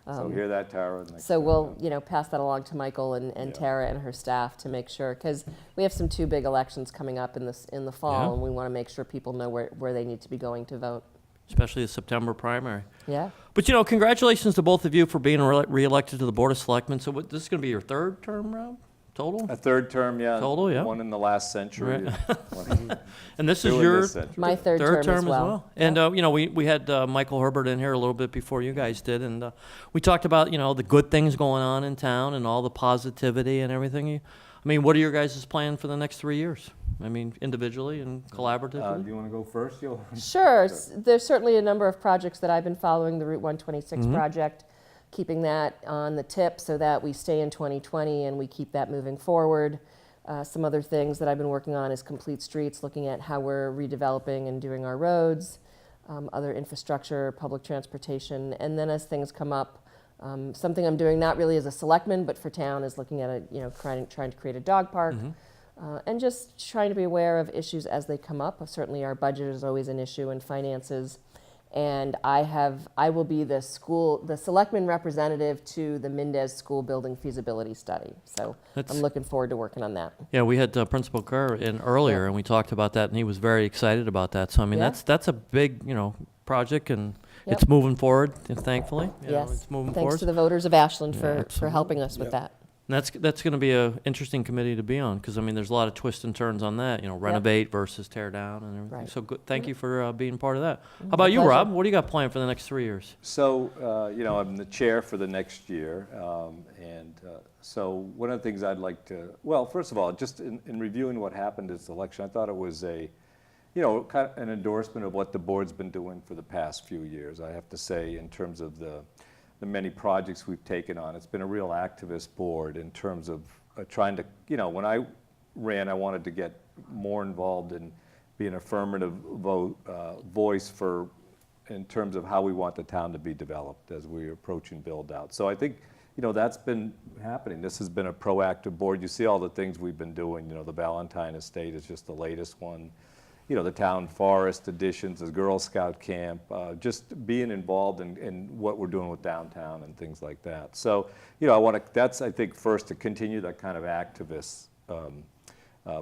so hear that, Tara? So we'll, pass that along to Michael and Tara and her staff to make sure, because we have two big elections coming up in the fall, Yeah. and we want to make sure people know where they need to be going to vote. Especially the September primary. Yeah. But, congratulations to both of you for being reelected to the Board of Selectmen. So this is going to be your third term, Rob? Total? A third term, yeah. Total, yeah. One in the last century. Right. And this is Two in your this century. My third term as well. And, we had Michael Herbert in here a little bit before you guys did, and we talked about, the good things going on in town and all the positivity and everything. What are your guys' plans for the next 3 years? Individually and collaboratively? Do you want to go first? Sure. There's certainly a number of projects that I've been following, the Route 126 project, keeping that on the tip so that we stay in 2020 and we keep that moving forward. Some other things that I've been working on is Complete Streets, looking at how we're redeveloping and doing our roads, other infrastructure, public transportation, and then as things come up, something I'm doing not really as a selectman, but for town is looking at trying to create a dog park, and just trying to be aware of issues as they come up. Certainly our budget is always an issue, and finances. And I will be the selectman representative to the Mendez School Building Feasibility Study. So I'm looking forward to working on that. Yeah, we had Principal Kerr in earlier, and we talked about that, and he was very excited about that. So that's a big project, and Yep. it's moving forward. Thankfully, Yes. it's moving Thanks forward. to the voters of Ashland Yeah, for absolutely. helping us with that. And that's going to be an interesting committee to be on, because I mean, there's a lot of twists and turns on that. You know, renovate versus tear down and everything. Right. So good. Thank you for being part of that. How My about you, pleasure. Rob? What do you got planned for the next 3 years? So, you know, I'm the chair for the next year, so one of the things I'd like to, well, first of all, just in reviewing what happened this election, I thought it was you know, kind of an endorsement of what the board's been doing for the past few years. I have to say, in terms of the many projects we've taken on, it's been a real activist board in terms of trying to, you know, when I ran, I wanted to get more involved and be an affirmative voice for, in terms of how we want the town to be developed as we're approaching build out. So I think, you know, that's been happening. This has been a proactive board. You see all the things we've been doing. You know, the Valentine Estate is just the latest one. You know, the town forest additions, the Girl Scout camp, just being involved in what we're doing with downtown and things like that. So, you know, I want to, that's, I think, first to continue that kind of activist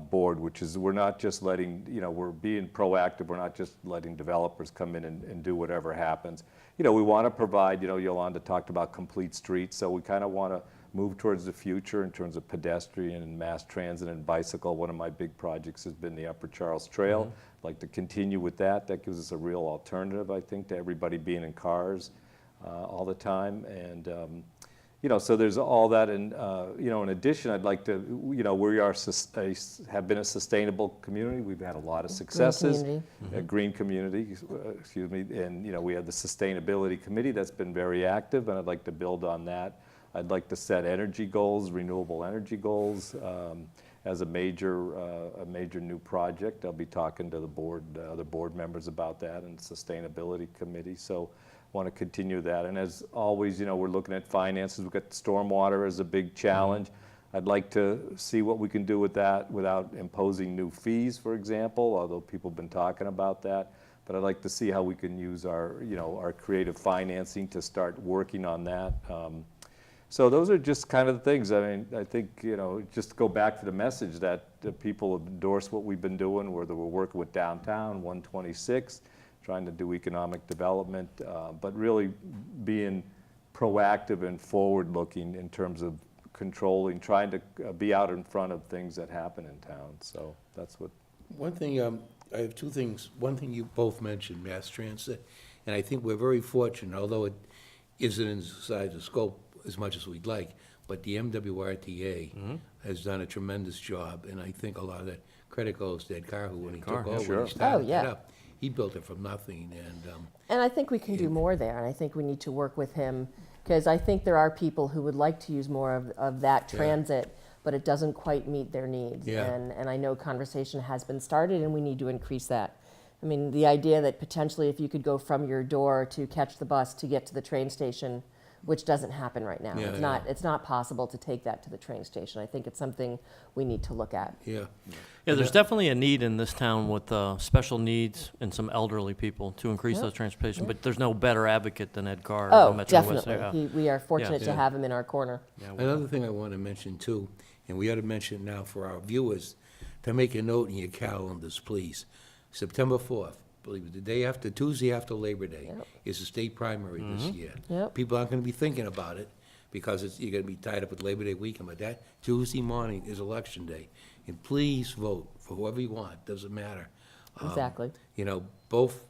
board, which is we're not just letting, you know, we're being proactive. We're not just letting developers come in and do whatever happens. You know, we want to provide, you know, Yolanda talked about complete streets, so we kind of want to move towards the future in terms of pedestrian and mass transit and bicycle. One of my big projects has been the Upper Charles Trail. I'd like to continue with that. That gives us a real alternative, I think, to everybody being in cars all the time. And, you know, so there's all that. And, you know, in addition, I'd like to, you know, we are have been a sustainable community. We've had a lot of successes. Green community, excuse me. And, you know, we have the Sustainability Committee that's been very active, and I'd like to build on that. I'd like to set energy goals, renewable energy goals, as a major new project. I'll be talking to the board, other board members about that, and Sustainability Committee. So want to continue that. And as always, you know, we're looking at finances. We've got stormwater as a big challenge. I'd like to see what we can do with that without imposing new fees, for example, although people have been talking about that. But I'd like to see how we can use our, you know, our creative financing to start working on that. So those are just kind of the things. I mean, I think, you know, just go back to the message that people endorse what we've been doing, whether we're working with downtown, 126, trying to do economic development, but really being proactive and forward-looking in terms of controlling, trying to be out in front of things that happen in town. So that's what. One thing, I have two things. One thing you both mentioned, mass transit, and I think we're very fortunate, although it isn't inside the scope as much as we'd like, but the MWRTA has done a tremendous job, and I think a lot of that credit goes to Ed Carhu when he took over, when he started it up. He built it from nothing, and I think we can do more there, and I think we need to work with him, because I think there are people who would like to use more of that transit, but it doesn't quite meet their needs. And I know conversation has been started, and we need to increase that. I mean, the idea that potentially if you could go from your door to catch the bus to get to the train station, which doesn't happen right now. It's not possible to take that to the train station. I think it's something we need to look at. Yeah, there's definitely a need in this town with special needs and some elderly people to increase those transportation, but there's no better advocate than Ed Carr. Oh, definitely. We are fortunate to have him in our corner. Another thing I want to mention too, and we ought to mention now for our viewers, to make a note in your calendars, please. September 4th. Believe it, the day after, Tuesday after Labor Day is the state primary this year. People aren't going to be thinking about it because you're going to be tied up with Labor Day weekend, but that Tuesday morning is election day. And please vote for whoever you want, doesn't matter. Exactly. You know, both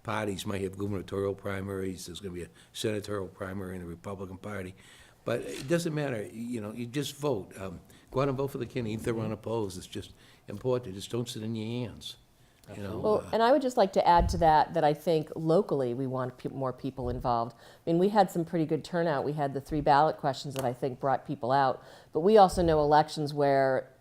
parties might have gubernatorial primaries, there's going to be a senatorial primary in the Republican Party, but it doesn't matter, you know, you just vote. Go out and vote for the candidate, if they're unopposed, it's just important, just don't sit in your hands. You know, well, and I would just like to add to that I think locally we want more people involved. I mean, we had some pretty good turnout. We had the 3 ballot questions that I think brought people out. But we also know elections where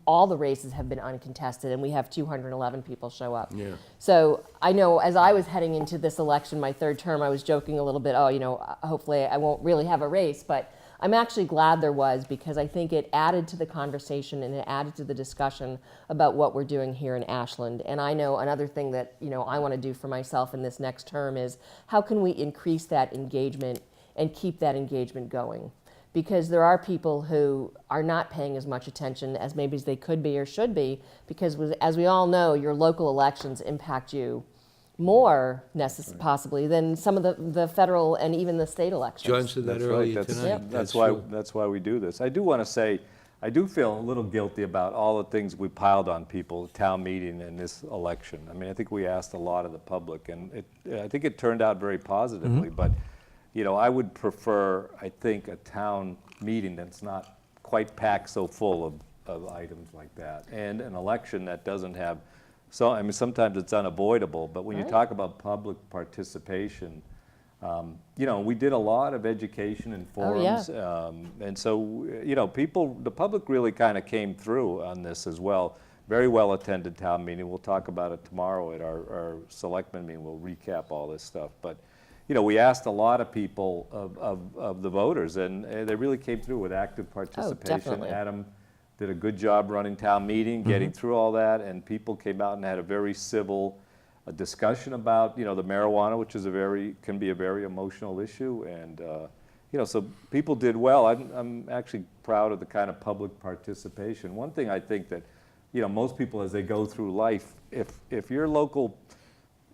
all the races have been uncontested and we have 211 people show up. So I know as I was heading into this election, my 3rd term, I was joking a little bit, oh, you know, hopefully I won't really have a race. But I'm actually glad there was, because I think it added to the conversation and it added to the discussion about what we're doing here in Ashland. And I know another thing that, you know, I want to do for myself in this next term is how can we increase that engagement and keep that engagement going? Because there are people who are not paying as much attention as maybe as they could be or should be, because as we all know, your local elections impact you more possibly than some of the federal and even the state elections. John said that That's right. earlier That's- tonight. That's why, true. that's why we do this. I do want to say, I do feel a little guilty about all the things we piled on people at town meeting and this election. I mean, I think we asked a lot of the public, and I think it turned out very positively, but, you know, I would prefer, I think, a town meeting that's not quite packed so full of items like that, and an election that doesn't have, so, I mean, sometimes it's unavoidable, but when you talk about public participation, you know, we did a lot of education and forums, and so, you know, the public really kind of came through on this as well. Very well attended town meeting. We'll talk about it tomorrow at our selectmen meeting. We'll recap all this stuff, but you know, we asked a lot of people of the voters, and they really came through with active participation. definitely. Adam did a good job running town meeting, getting through all that, and people came out and had a very civil discussion about, you know, the marijuana, which is can be a very emotional issue, and you know, so people did well. I'm actually proud of the kind of public participation. One thing I think that, you know, most people as they go through life, if your local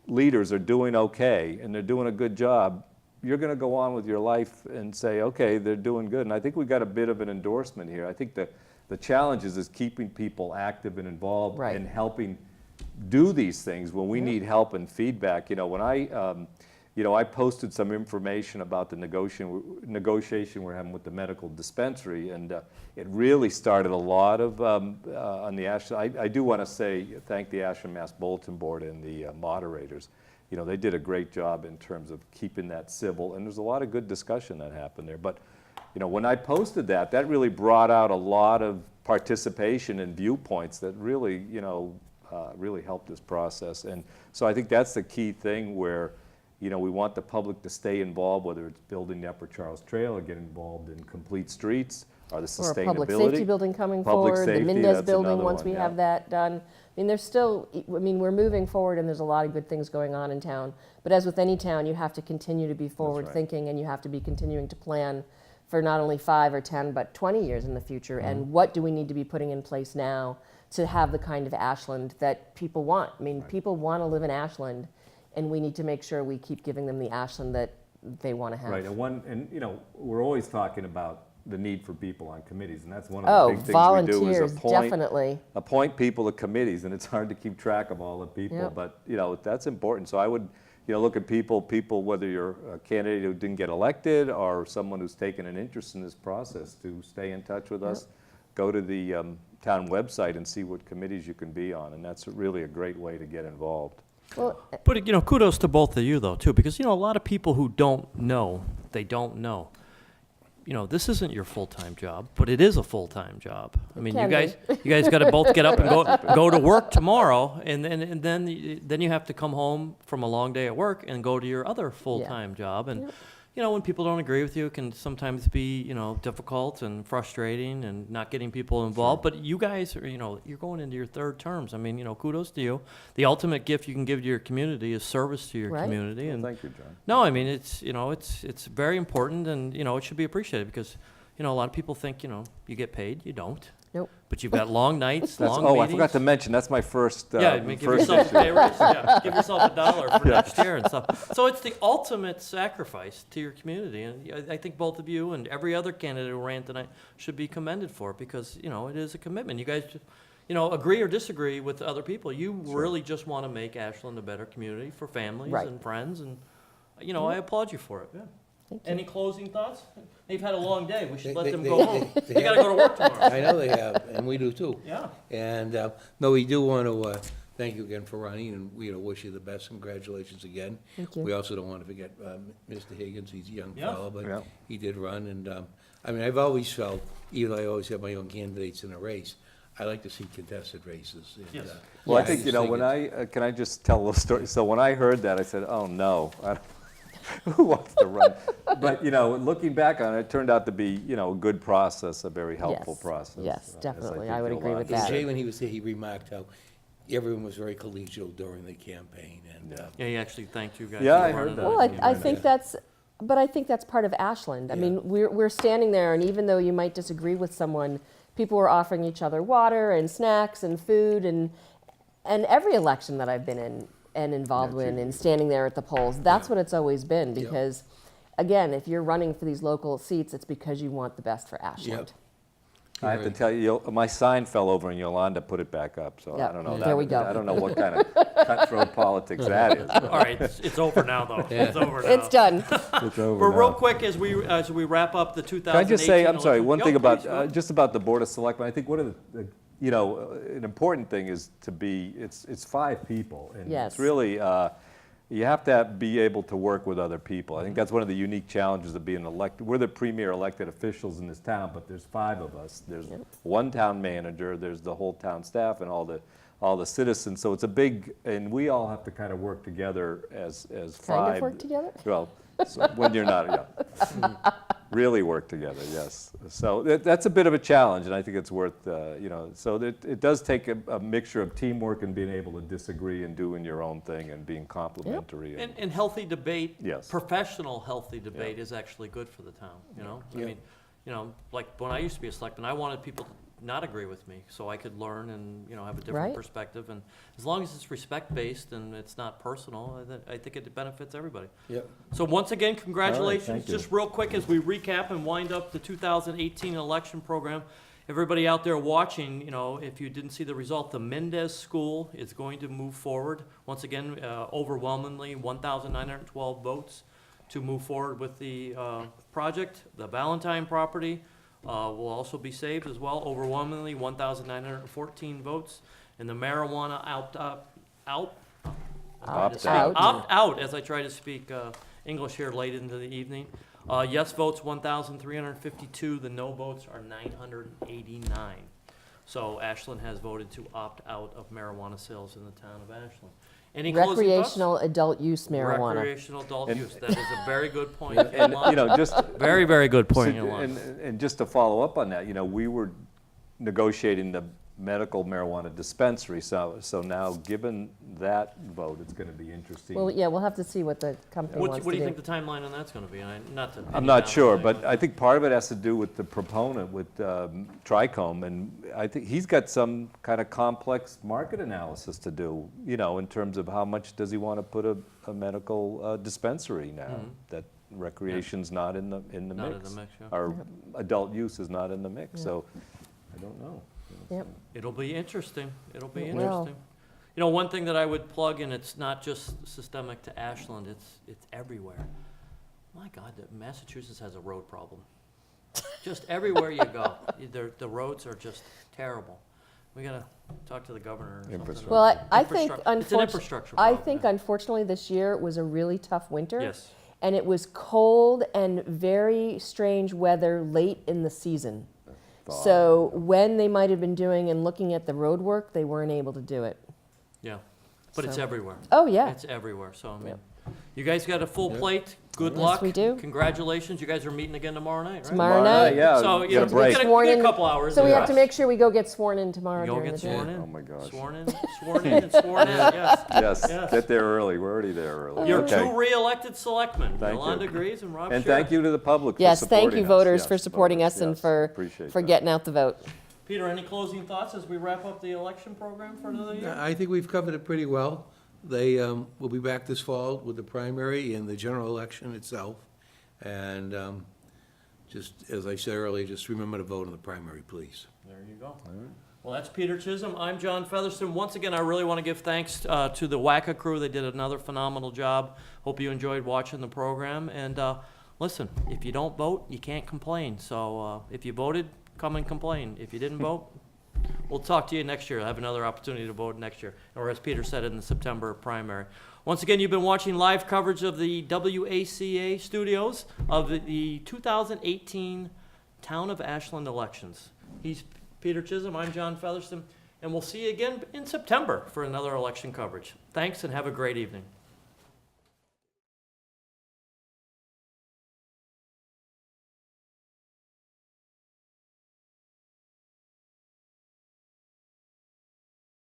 leaders are doing okay and they're doing a good job, you're going to go on with your life and say, okay, they're doing good. And I think we got a bit of an endorsement here. I think the challenge is keeping people active and involved and helping do these things when we need help and feedback. You know, when I posted some information about the negotiation we're having with the medical dispensary, and it really started a lot of, on the Ashland, I do want to thank the Ashland Mass Bulletin Board and the moderators. You know, they did a great job in terms of keeping that civil, and there's a lot of good discussion that happened there. But, you know, when I posted that really brought out a lot of participation and viewpoints that really, you know, really helped this process. And so I think that's the key thing where, you know, we want the public to stay involved, whether it's building the Upper Charles Trail or getting involved in complete streets or the sustainability. Or a public safety building coming forward, the Mendez building, once we have that done. I mean, there's still, I mean, we're moving forward and there's a lot of good things going on in town. But as with any town, you have to continue to be forward thinking, and you have to be continuing to plan for not only 5 or 10, but 20 years in the future. And what do we need to be putting in place now to have the kind of Ashland that people want? I mean, people want to live in Ashland, and we need to make sure we keep giving them the Ashland that they want to have. Right, and you know, we're always talking about the need for people on committees, and that's one of the big things we do is appoint people to committees, and it's hard to keep track of all the people, but you know, that's important. So I would, you know, look at people, whether you're a candidate who didn't get elected or someone who's taken an interest in this process, to stay in touch with us. Go to the town website and see what committees you can be on, and that's really a great way to get involved. Well, But, you know, kudos to both of you, though, too, because, you know, a lot of people who don't know, they don't know. You know, this isn't your full-time job, but it is a full-time job. I mean, you guys got to both get up and go to work tomorrow, and then you have to come home from a long day at work and go to your other full-time job. And you know, when people don't agree with you, it can sometimes be, you know, difficult and frustrating and not getting people involved. But you guys are, you know, you're going into your 3rd terms. I mean, you know, kudos to you. The ultimate gift you can give to your community is service to your community. Well, and thank you, John. No, I mean, it's, you know, it's very important, and, you know, it should be appreciated because, you know, a lot of people think, you know, you get paid. You don't. Nope. But you've got long nights, long I meetings. forgot to mention, that's my first Yeah, give yourself a pay raise. Yeah, give yourself $1 for next year and stuff. So it's the ultimate sacrifice to your community, and I think both of you and every other candidate who ran tonight should be commended for it because, you know, it is a commitment. You guys, you know, agree or disagree with other people. You really just want to make Ashland a better community for families and friends, and, you know, I applaud you for it. Yeah. Any closing thoughts? They've had a long day. We should let them go home. They got to go to work tomorrow. I know they have, and we do too. Yeah. And, no, we do want to thank you again for running, and we wish you the best. Congratulations again. Thank you. We also don't want to forget Mr. Higgins. He's a young fellow, but Yeah. he did run. And, I mean, I've always felt, even though I always have my own candidates in a race, I like to see contested races. And, Yes. Well, I yeah, think, just you know, when can I just tell a little story? So when I heard that, I said, oh, no. Who wants to run? But, you know, looking back on it, it turned out to be, you know, a good process, a very helpful process. Yes, definitely. think I would you'll agree like with to And that. see. Jay, when he was there, he remarked how everyone was very collegial during the campaign. And Yeah, he actually thanked you guys. Yeah, for I heard running that. it. Well, I think that's, but I think that's part of Ashland. I mean, we're standing there, and even though you might disagree with someone, people were offering each other water and snacks and food, and every election that I've been in, and involved in and standing there at the polls. That's what it's always been, because, again, if you're running for these local seats, it's because you want the best for Ashland. I have to tell you, my sign fell over and Yolanda put it back up, so I don't know. There we go. I don't know what kind of cutthroat politics that is. All right, it's over now, though. It's over now. It's done. It's over But real now. quick, as we wrap up the 2018 Can I just say, I'm sorry, election- one Yo, thing about, please, go. just about the Board of Selectmen, I think one of the, you know, an important thing is to be, it's 5 people. And Yes. it's really, you have to be able to work with other people. I think that's one of the unique challenges of being elected. We're the premier elected officials in this town, but there's 5 of us. There's one town manager, there's the whole town staff and all the citizens. So it's a big, and we all have to kind of work together as 5. Kind of work together? Well, so when you're not, really work together, yes. So that's a bit of a challenge, and I think it's worth, you know, so it does take a mixture of teamwork and being able to disagree and doing your own thing and being complimentary. And healthy debate, Yes. professional healthy debate is actually good for the town, you know? I mean, you know, like when I used to be a selectman, I wanted people to not agree with me so I could learn and, you know, have a different Right. perspective. And as long as it's respect-based and it's not personal, I think it benefits everybody. Yep. So once again, congratulations. thank you. Just real quick as we recap and wind up the 2018 election program, everybody out there watching, you know, if you didn't see the result, the Mendez School is going to move forward. Once again, overwhelmingly 1,912 votes to move forward with the project. The Valentine property will also be saved as well, overwhelmingly 1,914 votes. And the marijuana opt-out, as I try to speak English here late into the evening. Yes votes 1,352, the no votes are 989. So Ashland has voted to opt out of marijuana sales in the town of Ashland. Any closing thoughts? Recreational adult use marijuana. Recreational adult And- use, that is a very good point. And, you know, just. Very, very good point, Yolanda. And just to follow up on that, you know, we were negotiating the medical marijuana dispensary, so now, given that vote, it's gonna be interesting. Well, yeah, we'll have to see what the company wants to do. What do you think the timeline on that's gonna be? Not to I'm not sure, but I think part of it has to do with the proponent, with Tricom, and I think he's got some kind of complex market analysis to do, you know, in terms of how much does he want to put a medical dispensary now, that recreation's not in the Not in mix. the mix, yeah. Or adult use is not in the mix, so I don't know. Yep. It'll be interesting. It'll be It will. interesting. You know, one thing that I would plug, and it's not just systemic to Ashland, it's everywhere. My God, Massachusetts has a road problem. Just everywhere you go, the roads are just terrible. We gotta talk to the governor or something. Infrastructure. Well, I think, It's an infrastructure I problem. think unfortunately this year was a really tough winter. Yes. And it was cold and very strange weather late in the season. So when they might have been doing and looking at the road work, they weren't able to do it. Yeah, but it's So- everywhere. Oh, yeah. It's everywhere, so I mean, you guys got a full plate. Good Yes, luck. we do. Congratulations. You guys are meeting again tomorrow night, right? Tomorrow night. Yeah, So, get you know, a break. we Sworn get in. a couple hours. So we to have to rest. make sure we go get sworn in tomorrow Go during get the day. sworn in. Oh, my gosh. Sworn in, sworn in, and sworn in, yes. Yes, get there early, we're already there early. Your Okay. 2 re-elected selectmen, Thank Yolanda you. Greaves and Rob And Sherrick. thank you to the public for Yes, supporting thank you us. voters Yes, for supporting voters, us and yes, for appreciate that. getting out the vote. Peter, any closing thoughts as we wrap up the election program for another year? I think we've covered it pretty well. They will be back this fall with the primary and the general election itself. And just, as I said earlier, just remember to vote in the primary, please. There you go. Well, that's Peter Chisholm. I'm John Featherston. Once again, I really want to give thanks to the WACA crew. They did another phenomenal job. Hope you enjoyed watching the program. And listen, if you don't vote, you can't complain. So if you voted, come and complain. If you didn't vote, we'll talk to you next year. Have another opportunity to vote next year, or as Peter said, in the September primary. Once again, you've been watching live coverage of the WACA studios of the 2018 Town of Ashland elections. He's Peter Chisholm, I'm John Featherston, and we'll see you again in September for another election coverage. Thanks and have a great evening.